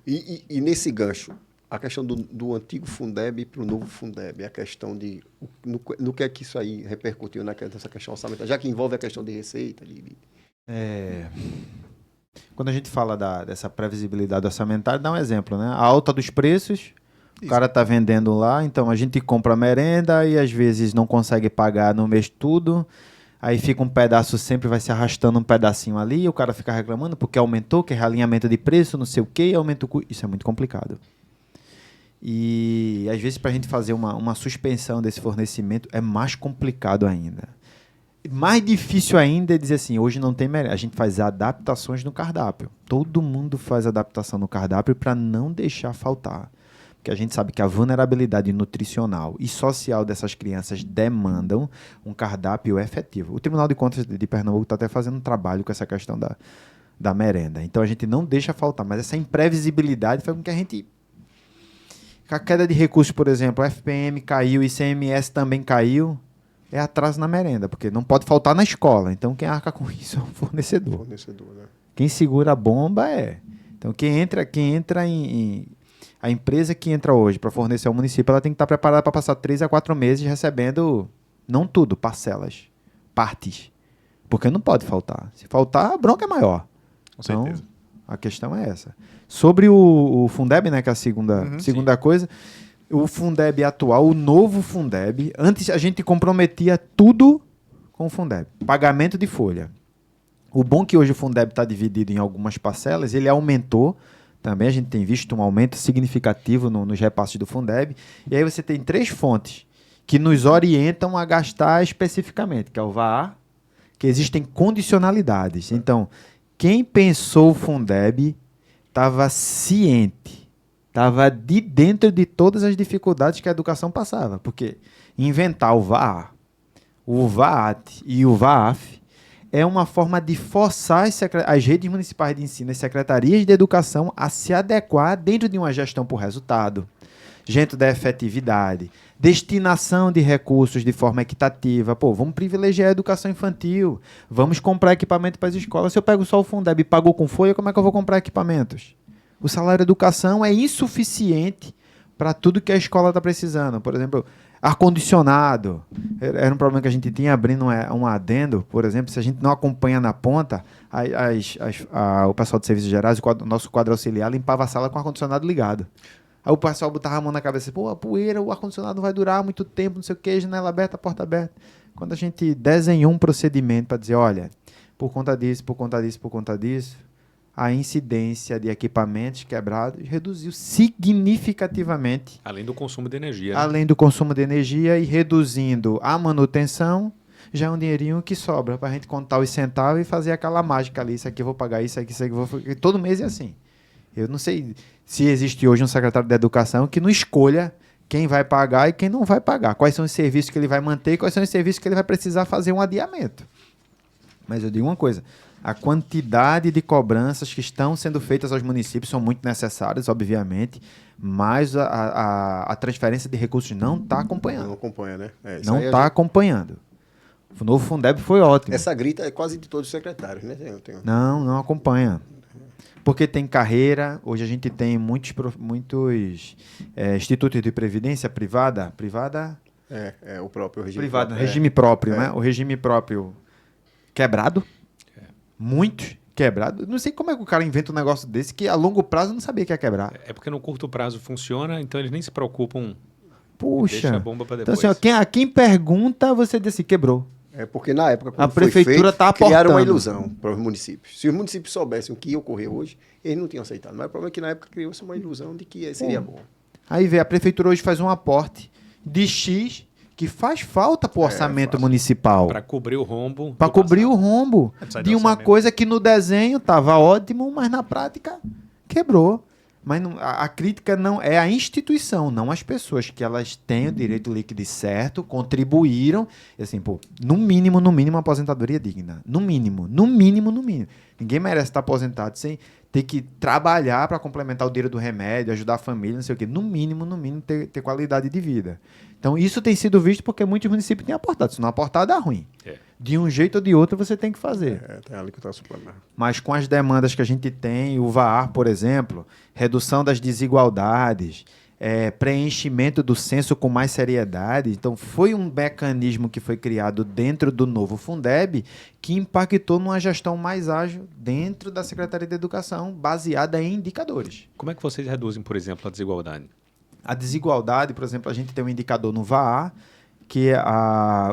E nesse gancho, a questão do antigo Fundeb para o novo Fundeb, a questão de no que é que isso aí repercutiu nessa questão orçamentária, já que envolve a questão de receita. Quando a gente fala dessa previsibilidade orçamentária, dá um exemplo, né? A alta dos preços, o cara está vendendo lá, então a gente compra a merenda e às vezes não consegue pagar no mês tudo, aí fica um pedaço, sempre vai se arrastando um pedacinho ali, e o cara fica reclamando porque aumentou, que é realinhamento de preço, não sei o quê, aumenta o custo. Isso é muito complicado. E às vezes para a gente fazer uma suspensão desse fornecimento é mais complicado ainda. Mais difícil ainda é dizer assim, hoje não tem merenda. A gente faz adaptações no cardápio. Todo mundo faz adaptação no cardápio para não deixar faltar. Porque a gente sabe que a vulnerabilidade nutricional e social dessas crianças demandam um cardápio efetivo. O Tribunal de Contas de Pernambuco está até fazendo um trabalho com essa questão da merenda. Então a gente não deixa faltar, mas essa imprevisibilidade faz com que a gente... A queda de recursos, por exemplo, o FPM caiu, o ICMS também caiu, é atraso na merenda, porque não pode faltar na escola. Então quem arca com isso é o fornecedor. Né? Quem segura a bomba é. Então quem entra em a empresa que entra hoje para fornecer ao município, ela tem que estar preparada para passar 3 a 4 meses recebendo, não tudo, parcelas, partes. Porque não pode faltar. Se faltar, a bronca é maior. Com certeza. A questão é essa. Sobre o Fundeb, né, que é a segunda coisa, o Fundeb atual, o novo Fundeb, antes a gente comprometia tudo com o Fundeb. Pagamento de folha. O bom é que hoje o Fundeb está dividido em algumas parcelas, ele aumentou. Também a gente tem visto um aumento significativo nos repasses do Fundeb. E aí você tem 3 fontes que nos orientam a gastar especificamente, que é o VAR, que existem condicionalidades. Então, quem pensou o Fundeb estava ciente, estava de dentro de todas as dificuldades que a educação passava. Porque inventar o VAR, o VAT e o VAF é uma forma de forçar as redes municipais de ensino e secretarias de educação a se adequar dentro de uma gestão por resultado, dentro da efetividade, destinação de recursos de forma equitativa. Pô, vamos privilegiar a educação infantil, vamos comprar equipamento para as escolas. Se eu pego só o Fundeb e pago com folha, como é que eu vou comprar equipamentos? O salário educação é insuficiente para tudo que a escola está precisando. Por exemplo, ar-condicionado, era um problema que a gente tinha, abrindo um adendo, por exemplo, se a gente não acompanha na ponta, o pessoal de serviços gerais, o nosso quadro auxiliar, limpava a sala com o ar-condicionado ligado. Aí o pessoal botava a mão na cabeça, pô, a poeira, o ar-condicionado não vai durar muito tempo, não sei o que, janela aberta, porta aberta. Quando a gente desenhou um procedimento para dizer, olha, por conta disso, a incidência de equipamentos quebrados reduziu significativamente. Além do consumo de energia. Né? Além do consumo de energia e reduzindo a manutenção, já é um dinheirinho que sobra para a gente contar os centavos e fazer aquela mágica ali. Isso aqui eu vou pagar, isso aqui eu vou... Todo mês é assim. Eu não sei se existe hoje um secretário de educação que não escolha quem vai pagar e quem não vai pagar. Quais são os serviços que ele vai manter e quais são os serviços que ele vai precisar fazer um adiamento. Mas eu digo uma coisa, a quantidade de cobranças que estão sendo feitas aos municípios são muito necessárias, obviamente, mas a transferência de recursos não está acompanhando. Não acompanha, né? Não está acompanhando. O novo Fundeb foi ótimo. Essa grita é quase de todos os secretários, né? Não acompanha. Porque tem carreira, hoje a gente tem muitos institutos de previdência privada. O próprio regime privado, próprio. Regime próprio, né? O regime próprio quebrado. Muito quebrado. Não sei como é que o cara inventa um negócio desse que a longo prazo eu não sabia que ia quebrar. É porque no curto prazo funciona, então eles nem se preocupam. Puxa. Deixa a bomba para depois. Então, assim, a quem pergunta, você diz assim, quebrou. É porque na época, quando a prefeitura está aportando. Criaram uma ilusão para os municípios. Se os municípios soubessem o que ia ocorrer hoje, eles não tinham aceitado. Mas o problema é que na época criou-se uma ilusão de que seria bom. Aí vê, a prefeitura hoje faz um aporte de X que faz falta para o orçamento municipal. Para cobrir o rombo. Para cobrir o rombo de uma coisa que no desenho estava ótimo, mas na prática quebrou. Mas não, a crítica não é a instituição, não as pessoas, que elas têm o direito líquido certo, contribuíram, e assim, pô, no mínimo, uma aposentadoria digna. No mínimo. Ninguém merece estar aposentado sem ter que trabalhar para complementar o dinheiro do remédio, ajudar a família, não sei o quê. No mínimo, ter qualidade de vida. Então, isso tem sido visto porque muitos municípios têm aportado. Se não aportar, dá ruim. De um jeito ou de outro, você tem que fazer. Tem ali que está suplemento. Mas com as demandas que a gente tem, o VAR, por exemplo, redução das desigualdades, preenchimento do censo com mais seriedade. Então, foi um mecanismo que foi criado dentro do novo Fundeb que impactou numa gestão mais ágil dentro da Secretaria de Educação, baseada em indicadores. Como é que vocês reduzem, por exemplo, a desigualdade? A desigualdade, por exemplo, a gente tem um indicador no VAR, que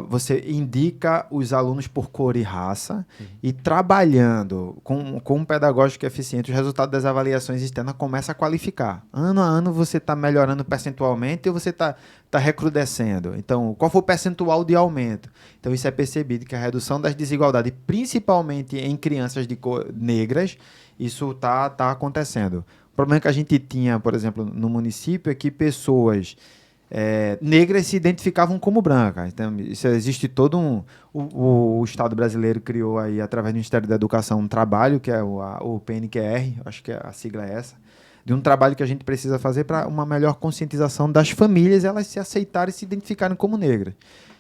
você indica os alunos por cor e raça, e trabalhando com um pedagógico eficiente, os resultados das avaliações externas começam a qualificar. Ano a ano você está melhorando percentualmente ou você está recrudescendo. Então, qual foi o percentual de aumento? Então, isso é percebido que a redução das desigualdades, principalmente em crianças de cor negras, isso está acontecendo. O problema que a gente tinha, por exemplo, no município é que pessoas negras se identificavam como brancas. Então, isso existe todo o Estado brasileiro criou aí, através do Ministério da Educação, um trabalho, que é o PNQR, acho que a sigla é essa, de um trabalho que a gente precisa fazer para uma melhor conscientização das famílias, elas se aceitarem e se identificarem como negras.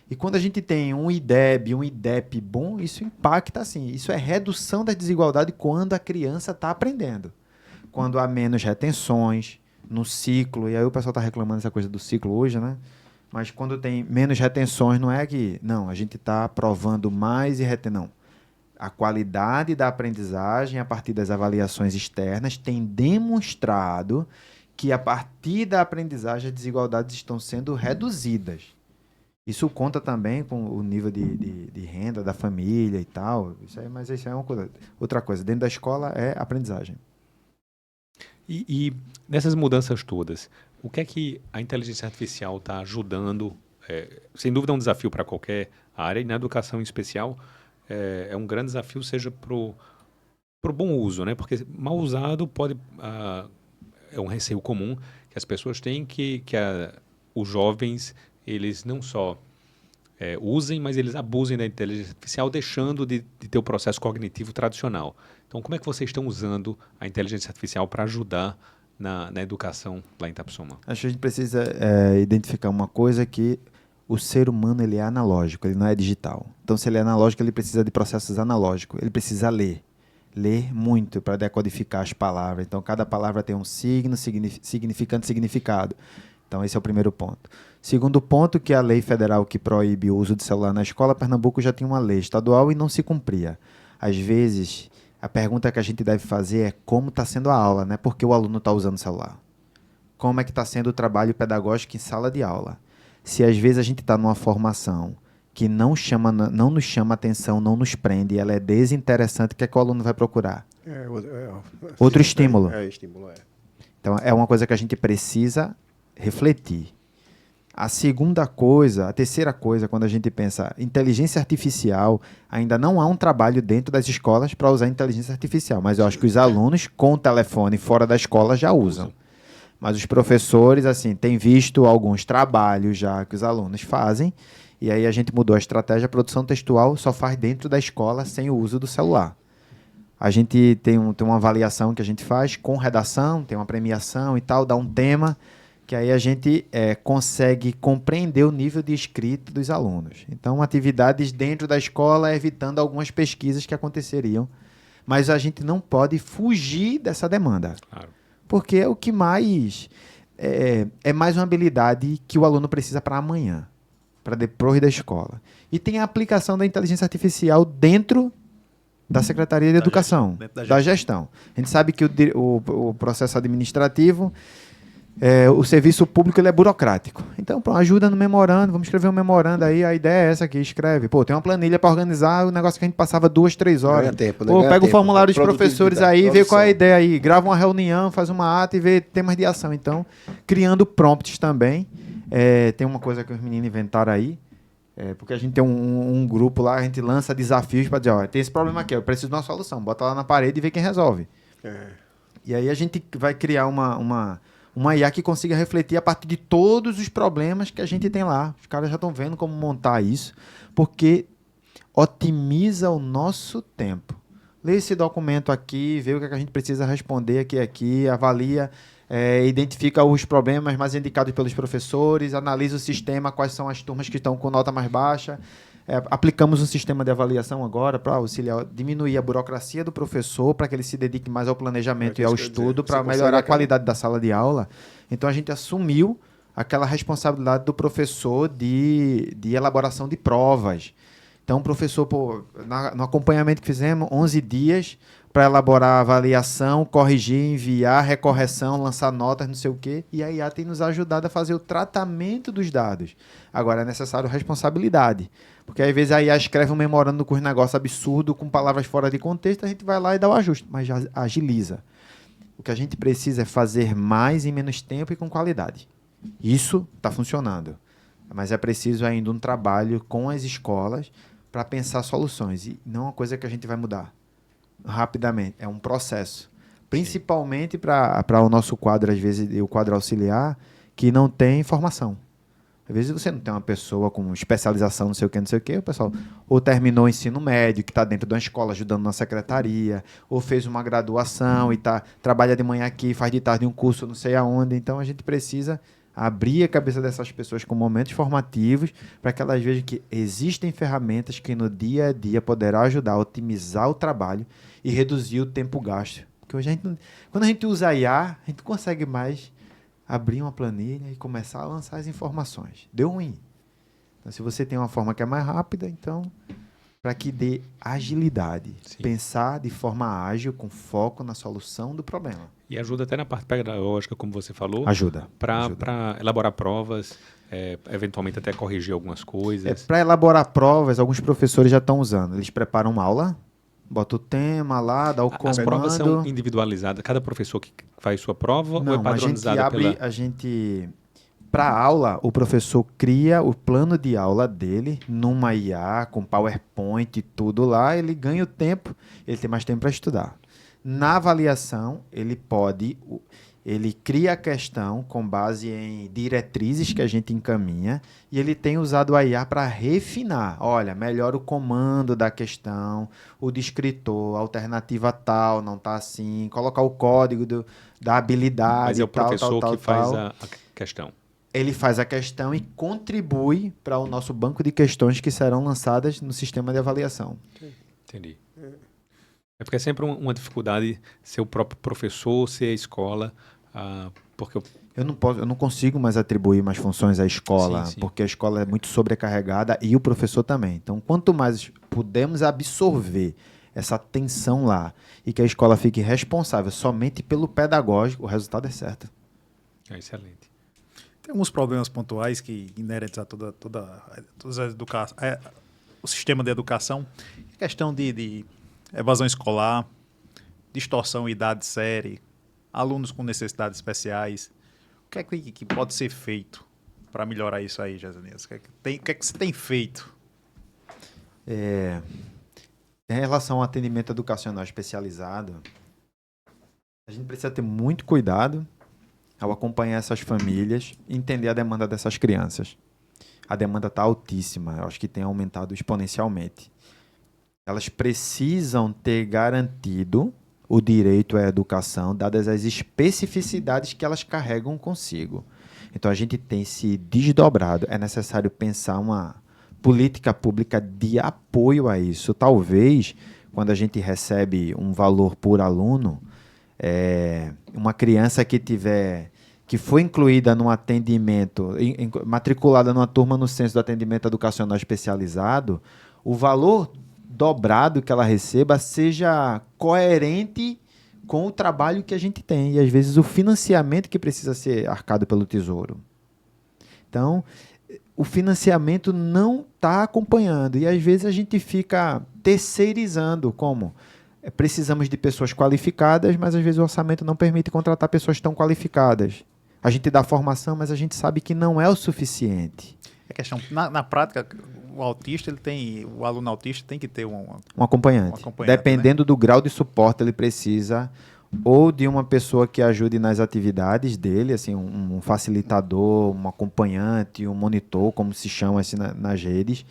E quando a gente tem um IDEB, um IDEP bom, isso impacta, assim, isso é redução da desigualdade quando a criança está aprendendo. Quando há menos retenções no ciclo, e aí o pessoal está reclamando dessa coisa do ciclo hoje, né? Mas quando tem menos retenções, não é que, não, a gente está aprovando mais e retendo, não. A qualidade da aprendizagem, a partir das avaliações externas, tem demonstrado que, a partir da aprendizagem, as desigualdades estão sendo reduzidas. Isso conta também com o nível de renda da família e tal, mas isso é uma coisa. Outra coisa, dentro da escola é aprendizagem. E nessas mudanças todas, o que é que a inteligência artificial está ajudando? Sem dúvida é um desafio para qualquer área, e na educação em especial é um grande desafio, seja para o bom uso, né? Porque mal usado é um receio comum que as pessoas têm, que os jovens, eles não só usem, mas eles abusem da inteligência artificial, deixando de ter o processo cognitivo tradicional. Então, como é que vocês estão usando a inteligência artificial para ajudar na educação lá em Itapissuma? Acho que a gente precisa identificar uma coisa, que o ser humano ele é analógico, ele não é digital. Então, se ele é analógico, ele precisa de processos analógicos, ele precisa ler muito para decodificar as palavras. Então, cada palavra tem um signo, significante, significado. Então, esse é o primeiro ponto. Segundo ponto, que a lei federal que proíbe o uso de celular na escola, Pernambuco já tinha uma lei estadual e não se cumpria. Às vezes, a pergunta que a gente deve fazer é como está sendo a aula, né? Por que o aluno está usando o celular? Como é que está sendo o trabalho pedagógico em sala de aula? Se às vezes a gente está numa formação que não nos chama atenção, não nos prende, ela é desinteressante, o que é que o aluno vai procurar? Outro estímulo. Estímulo. Então, é uma coisa que a gente precisa refletir. A terceira coisa, quando a gente pensa inteligência artificial, ainda não há um trabalho dentro das escolas para usar inteligência artificial, mas eu acho que os alunos com o telefone fora da escola já usam. Mas os professores, assim, têm visto alguns trabalhos já que os alunos fazem, e aí a gente mudou a estratégia, a produção textual só faz dentro da escola sem o uso do celular. A gente tem uma avaliação que a gente faz com redação, tem uma premiação e tal, dá um tema, que aí a gente consegue compreender o nível de escrita dos alunos. Então, atividades dentro da escola, evitando algumas pesquisas que aconteceriam. Mas a gente não pode fugir dessa demanda. Claro. Porque é o que mais... É mais uma habilidade que o aluno precisa para amanhã, para depois da escola. E tem a aplicação da inteligência artificial dentro da Secretaria de Educação, da gestão. A gente sabe que o processo administrativo... o serviço público ele é burocrático. Então, ajuda no memorando, vamos escrever um memorando aí, a ideia é essa aqui, escreve. Tem uma planilha para organizar o negócio que a gente passava 2, 3 horas. Pega o formulário dos professores aí, vê qual é a ideia aí, grava uma reunião, faz uma ata e vê temas de ação. Então, criando prompts também. Tem uma coisa que os meninos inventaram aí, porque a gente tem um grupo lá, a gente lança desafios para dizer, tem esse problema aqui, eu preciso de uma solução, bota lá na parede e vê quem resolve. E aí a gente vai criar uma IA que consiga refletir a partir de todos os problemas que a gente tem lá. Os caras já estão vendo como montar isso, porque otimiza o nosso tempo. lê esse documento aqui, vê o que a gente precisa responder aqui, avalia, identifica os problemas mais indicados pelos professores, analisa o sistema, quais são as turmas que estão com nota mais baixa. Aplicamos um sistema de avaliação agora para auxiliar, diminuir a burocracia do professor, para que ele se dedique mais ao planejamento e ao estudo, para melhorar a qualidade da sala de aula. Então, a gente assumiu aquela responsabilidade do professor de elaboração de provas. Então, o professor, no acompanhamento que fizemos, 11 dias para elaborar a avaliação, corrigir, enviar, recorreção, lançar notas, não sei o quê. E a IA tem nos ajudado a fazer o tratamento dos dados. Agora, é necessário responsabilidade. Porque, às vezes, a IA escreve um memorando com um negócio absurdo, com palavras fora de contexto, a gente vai lá e dá o ajuste, mas já agiliza. O que a gente precisa é fazer mais em menos tempo e com qualidade. Isso está funcionando. Mas é preciso ainda um trabalho com as escolas para pensar soluções. E não é uma coisa que a gente vai mudar rapidamente. É um processo. Principalmente para o nosso quadro, às vezes, o quadro auxiliar, que não tem formação. Às vezes você não tem uma pessoa com especialização, não sei o que, o pessoal ou terminou o ensino médio, que está dentro de uma escola ajudando na secretaria, ou fez uma graduação e trabalha de manhã aqui, faz de tarde um curso não sei aonde. Então a gente precisa abrir a cabeça dessas pessoas com momentos formativos para que elas vejam que existem ferramentas que no dia a dia poderão ajudar a otimizar o trabalho e reduzir o tempo gasto. Porque hoje quando a gente usa a IA, a gente consegue mais abrir uma planilha e começar a lançar as informações. Deu ruim. Então, se você tem uma forma que é mais rápida, então, para que dê agilidade. Sim. Pensar de forma ágil, com foco na solução do problema. E ajuda até na parte pedagógica, como você falou. Ajuda. Para elaborar provas, eventualmente até corrigir algumas coisas. Para elaborar provas, alguns professores já estão usando. Eles preparam uma aula, bota o tema lá, dá o comando. As provas são individualizadas? Cada professor que faz sua prova não, ou é padronizada? Para a aula, o professor cria o plano de aula dele numa IA, com PowerPoint e tudo lá, ele ganha o tempo, ele tem mais tempo para estudar. Na avaliação, ele cria a questão com base em diretrizes que a gente encaminha e ele tem usado a IA para refinar. Olha, melhora o comando da questão, o descritor, a alternativa tal, não está assim, colocar o código da habilidade. Mas é o professor tal, que faz a questão. Ele faz a questão e contribui para o nosso banco de questões que serão lançadas no sistema de avaliação. Entendi. É porque é sempre uma dificuldade ser o próprio professor, ser a escola, porque eu não consigo mais atribuir mais funções à escola, sim. Porque a escola é muito sobrecarregada e o professor também. Então, quanto mais pudermos absorver essa tensão lá e que a escola fique responsável somente pelo pedagógico, o resultado é certo. É excelente. Tem alguns problemas pontuais que inerentes a toda a educação, o sistema de educação, questão de evasão escolar, distorção em idade e série, alunos com necessidades especiais. O que é que pode ser feito para melhorar isso aí, Jezanias? O que é que você tem feito? Em relação ao atendimento educacional especializado, a gente precisa ter muito cuidado ao acompanhar essas famílias e entender a demanda dessas crianças. A demanda está altíssima, eu acho que tem aumentado exponencialmente. Elas precisam ter garantido o direito à educação, dadas as especificidades que elas carregam consigo. Então, a gente tem se desdobrado. É necessário pensar uma política pública de apoio a isso. Talvez, quando a gente recebe um valor por aluno, uma criança que foi incluída num atendimento, matriculada numa turma no censo do atendimento educacional especializado, o valor dobrado que ela receba seja coerente com o trabalho que a gente tem e, às vezes, o financiamento que precisa ser arcado pelo Tesouro. Então, o financiamento não está acompanhando e, às vezes, a gente fica terceirizando. Como? Precisamos de pessoas qualificadas, mas, às vezes, o orçamento não permite contratar pessoas tão qualificadas. A gente dá formação, mas a gente sabe que não é o suficiente. A questão, na prática, o aluno autista tem que ter um acompanhante. Dependendo, né, do grau de suporte, ele precisa ou de uma pessoa que ajude nas atividades dele, assim, um facilitador, um acompanhante, um monitor, como se chama assim nas redes,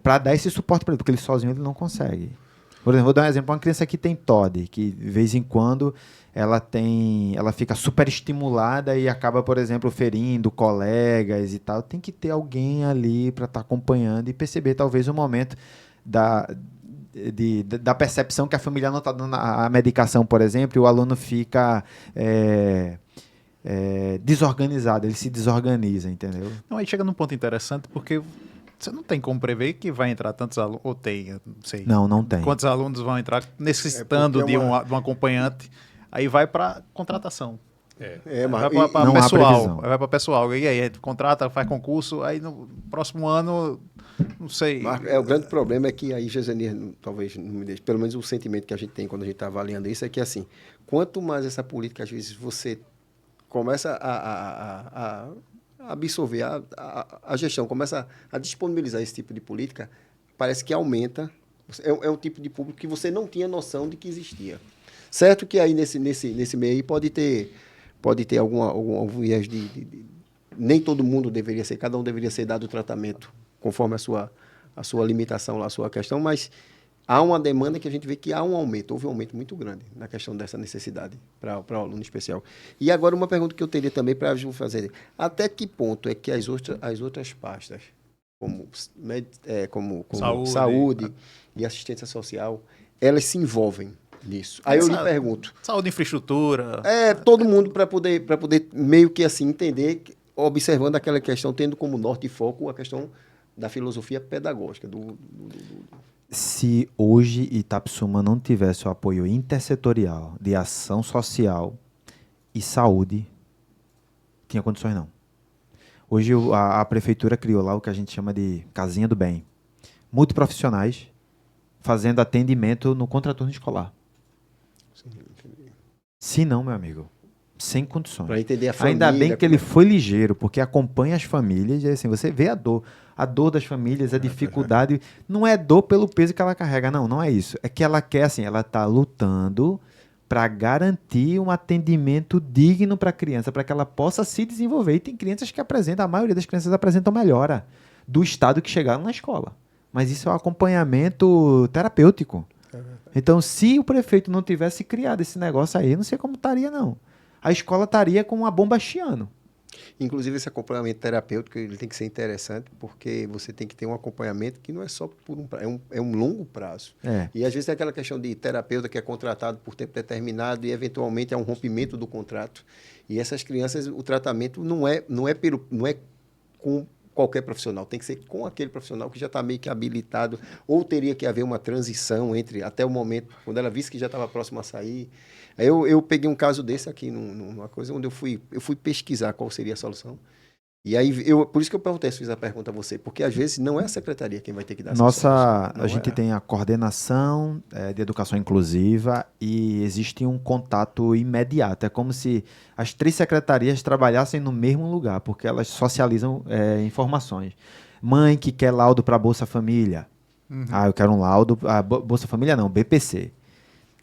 para dar esse suporte para ele, porque ele sozinho ele não consegue. Por exemplo, vou dar um exemplo. Uma criança que tem TOD, que de vez em quando ela fica super estimulada e acaba, por exemplo, ferindo colegas e tal. Tem que ter alguém ali para estar acompanhando e perceber talvez o momento da percepção que a família não está dando a medicação, por exemplo, e o aluno fica desorganizado, ele se desorganiza, entendeu? Não, aí chega num ponto interessante, porque você não tem como prever que vai entrar tantos alunos, ou tem, eu não sei. Não tem. Quantos alunos vão entrar necessitando de um acompanhante, aí vai para contratação. Mas Vai para não há pessoal. previsão. Vai para pessoal. E aí, contrata, faz concurso, aí no próximo ano, não sei. Mas o grande problema é que aí, Gesenias, talvez não me deixe, pelo menos o sentimento que a gente tem quando a gente está avaliando isso é que, assim, quanto mais essa política, às vezes, você começa a absorver, a gestão começa a disponibilizar esse tipo de política, parece que aumenta. É um tipo de público que você não tinha noção de que existia. Certo que aí nesse meio aí pode ter algum viés nem todo mundo deveria ser, cada um deveria ser dado o tratamento conforme a sua limitação, a sua questão, mas há uma demanda que a gente vê que houve um aumento muito grande na questão dessa necessidade para o aluno especial. E agora uma pergunta que eu teria também para fazer, até que ponto é que as outras pastas, como saúde e assistência social, elas se envolvem nisso? Aí eu lhe pergunto. Saúde, infraestrutura. Todo mundo para poder meio que assim entender, observando aquela questão, tendo como norte e foco a questão da filosofia pedagógica. Se hoje Itapsuma não tivesse o apoio intersetorial de ação social e saúde, tinha condições não. Hoje a prefeitura criou lá o que a gente chama de casinha do bem. Multiprofissionais fazendo atendimento no contraturno escolar. Se não, meu amigo, sem condições. Para entender a família. Ainda bem que ele foi ligeiro, porque acompanha as famílias e assim, você vê a dor das famílias, a dificuldade. Não é dor pelo peso que ela carrega, não é isso. É que ela quer, assim, ela está lutando para garantir um atendimento digno para a criança, para que ela possa se desenvolver. E tem crianças que apresentam, a maioria das crianças apresentam melhora do estado que chegaram na escola. Mas isso é um acompanhamento terapêutico. Então, se o prefeito não tivesse criado esse negócio aí, não sei como estaria, não. A escola estaria com uma bomba chiando. Inclusive, esse acompanhamento terapêutico ele tem que ser interessante, porque você tem que ter um acompanhamento que não é só por é um longo prazo. E, às vezes, tem aquela questão de terapeuta que é contratado por tempo determinado e, eventualmente, é um rompimento do contrato. E essas crianças, o tratamento não é com qualquer profissional, tem que ser com aquele profissional que já está meio que habilitado, ou teria que haver uma transição até o momento, quando ela visse que já estava próximo a sair. Aí eu peguei um caso desse aqui, numa coisa onde eu fui pesquisar qual seria a solução. E aí, por isso que eu perguntei, fiz a pergunta a você, porque às vezes não é a secretaria quem vai ter que dar essa solução. A gente tem a coordenação de educação inclusiva e existe um contato imediato. É como se as 3 secretarias trabalhassem no mesmo lugar, porque elas socializam informações. Mãe que quer laudo para Bolsa Família. Eu quero um laudo. Bolsa Família não, BPC.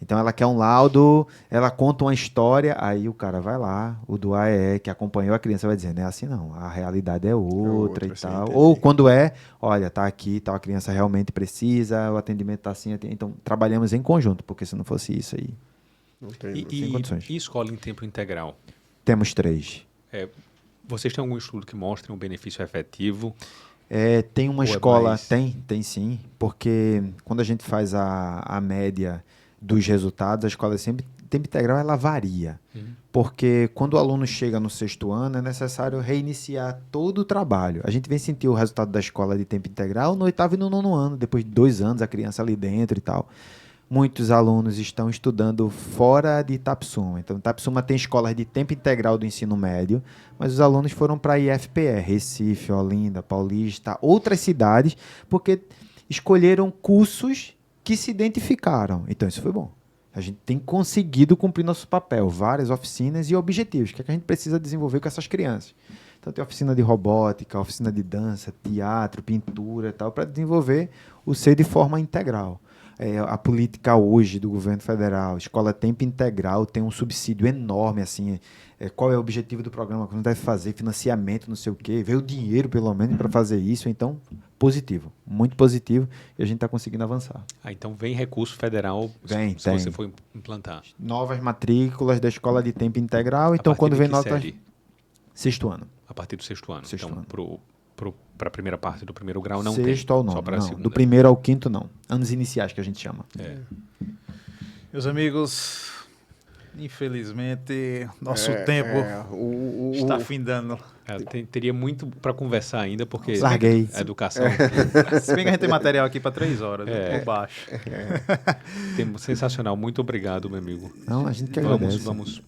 Então, ela quer um laudo, ela conta uma história, aí o cara vai lá, o do AEE, que acompanhou a criança, vai dizer, não é assim não, a realidade é outra e tal. Ou quando olha, tá aqui, tal, a criança realmente precisa, o atendimento tá assim. Então, trabalhamos em conjunto, porque se não fosse isso aí, não tem sem condições. E escola em tempo integral? Temos 3. Vocês têm algum estudo que mostre um benefício efetivo? Tem uma escola, tem sim, porque quando a gente faz a média dos resultados, a escola sempre tempo integral ela varia, porque quando o aluno chega no 6º ano é necessário reiniciar todo o trabalho. A gente vem sentir o resultado da escola de tempo integral no 8º e no 9º ano, depois de 2 anos a criança ali dentro e tal. Muitos alunos estão estudando fora de Itapsuma. Então, Itapsuma tem escolas de tempo integral do ensino médio, mas os alunos foram para a IFPE, Recife, Olinda, Paulista, outras cidades, porque escolheram cursos que se identificaram. Então, isso foi bom. A gente tem conseguido cumprir nosso papel, várias oficinas e objetivos, que é que a gente precisa desenvolver com essas crianças. Então, tem oficina de robótica, oficina de dança, teatro, pintura e tal, para desenvolver o ser de forma integral. a política hoje do governo federal, escola tempo integral, tem um subsídio enorme, assim, qual é o objetivo do programa, como deve fazer, financiamento, não sei o quê, veio dinheiro, pelo menos, para fazer isso, então, positivo, muito positivo, e a gente está conseguindo avançar. Então vem recurso federal Vem, se tem. você for implantar. Novas matrículas da escola de tempo integral, A então partir quando de vem que nota... série? Sexto ano. A partir do sexto ano. Sexto então, ano. para a primeira parte do primeiro grau não Sexto tem. ao nono, Só para a não. segunda. Do primeiro ao quinto, não. Anos iniciais, que a gente chama. Meus amigos, infelizmente, nosso tempo está findando. Teria muito para conversar ainda, porque Larguei. a educação Se bem que a gente tem material aqui para 3 horas, por baixo. sensacional. Muito obrigado, meu amigo. Não, a gente que agradece. Vamos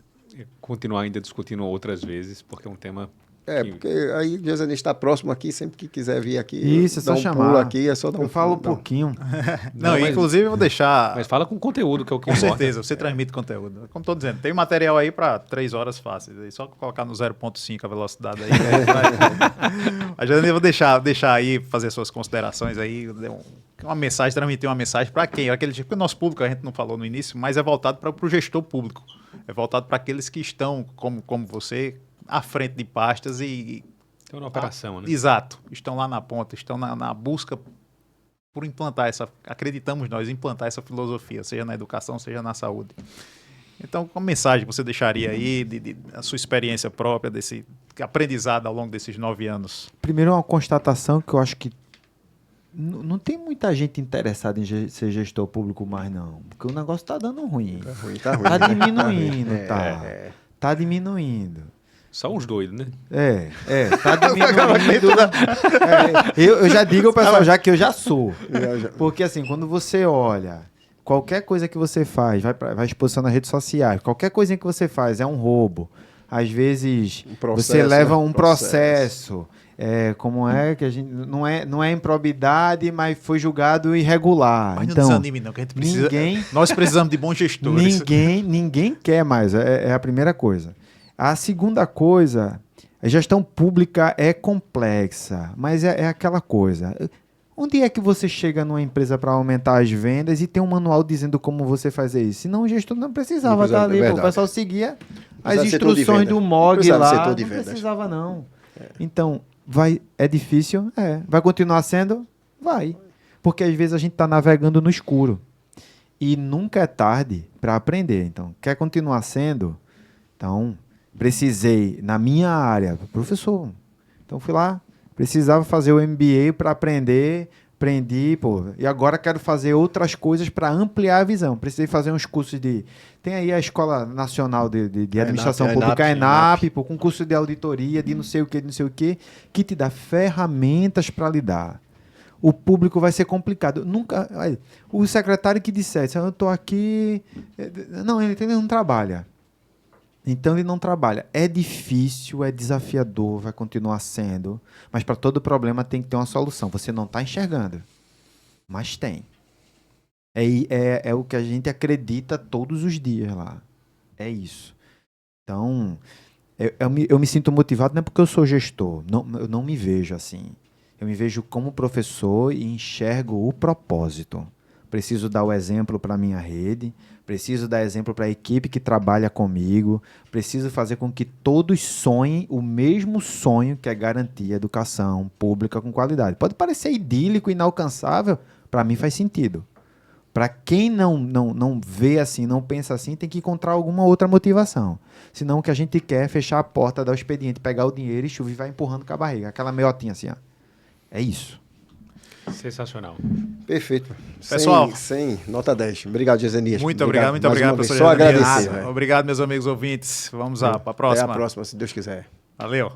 continuar ainda discutindo outras vezes, porque é um tema... Porque aí o Josenias está próximo aqui, sempre que quiser vir aqui. Isso, é só dá um chamar. pulo aqui, é só dar um Eu falo um pulo, pouquinho. Não, mas- inclusive eu vou deixar... Mas fala com conteúdo, que é o que Com importa. certeza, você transmite conteúdo. Como estou dizendo, tem material aí para 3 horas fáceis. É só colocar no 0.5 a velocidade aí. Mas eu vou deixar aí, fazer suas considerações aí. Uma mensagem, transmitir uma mensagem para quem? Aquele tipo, porque o nosso público, a gente não falou no início, mas é voltado para o gestor público. É voltado para aqueles que estão, como você, à frente de pastas e Então, na operação, né? Exato. Estão lá na ponta, estão na busca por implantar acreditamos nós, implantar essa filosofia, seja na educação, seja na saúde. Então, qual mensagem você deixaria aí, a sua experiência própria, desse aprendizado ao longo desses 9 anos? Primeiro, uma constatação que eu acho que não tem muita gente interessada em ser gestor público mais, não. Porque o negócio tá dando ruim. Tá ruim. Tá diminuindo, É, tá. Tá diminuindo. Só uns doidos, né? Tá diminuindo. Eu já digo ao pessoal já que eu já sou. Porque assim, quando você olha, qualquer coisa que você faz, vai exposição nas redes sociais, qualquer coisinha que você faz é um roubo. Às vezes você leva um processo. Como é que a gente não é improbidade, mas foi julgado irregular. Mas não Então, desanime não, que a gente precisa... Nós precisamos de bons gestores. Ninguém quer mais, é a primeira coisa. A segunda coisa, a gestão pública é complexa, mas é aquela coisa. Onde é que você chega numa empresa para aumentar as vendas e tem um manual dizendo como você fazer isso? Senão o gestor não precisava estar ali, o pessoal seguia as instruções do MOG lá, não precisava não. Então, é difícil? Vai continuar sendo? Vai. Porque às vezes a gente está navegando no escuro. E nunca é tarde para aprender. Então, quer continuar sendo? Então, precisei, na minha área, professor. Então, fui lá, precisava fazer o MBA para aprender, aprendi, e agora quero fazer outras coisas para ampliar a visão. Precisei fazer uns cursos Tem aí a Escola Nacional de Administração Pública, a ENAP, com curso de auditoria, de não sei o que, que te dá ferramentas para lidar. O público vai ser complicado. O secretário que dissesse, eu estou aqui... Não, ele não trabalha. Então ele não trabalha. É difícil, é desafiador, vai continuar sendo, mas para todo problema tem que ter uma solução. Você não está enxergando, mas tem. É o que a gente acredita todos os dias lá. É isso. Então, eu me sinto motivado não é porque eu sou gestor, eu não me vejo assim. Eu me vejo como professor e enxergo o propósito. Preciso dar o exemplo para a minha rede, preciso dar exemplo para a equipe que trabalha comigo, preciso fazer com que todos sonhem o mesmo sonho, que é garantir educação pública com qualidade. Pode parecer idílico, inalcançável, para mim faz sentido. Para quem não vê assim, não pensa assim, tem que encontrar alguma outra motivação. Senão o que a gente quer é fechar a porta, dar o expediente, pegar o dinheiro e vai empurrando com a barriga. Aquela meiotinha assim, ó. É isso. Sensacional. Perfeito. Pessoal, 100, nota 10. Obrigado, Josenias. Muito obrigado, professor. Só agradecer. Obrigado, meus amigos ouvintes. Vamos para a próxima. Até a próxima, se Deus quiser. Valeu.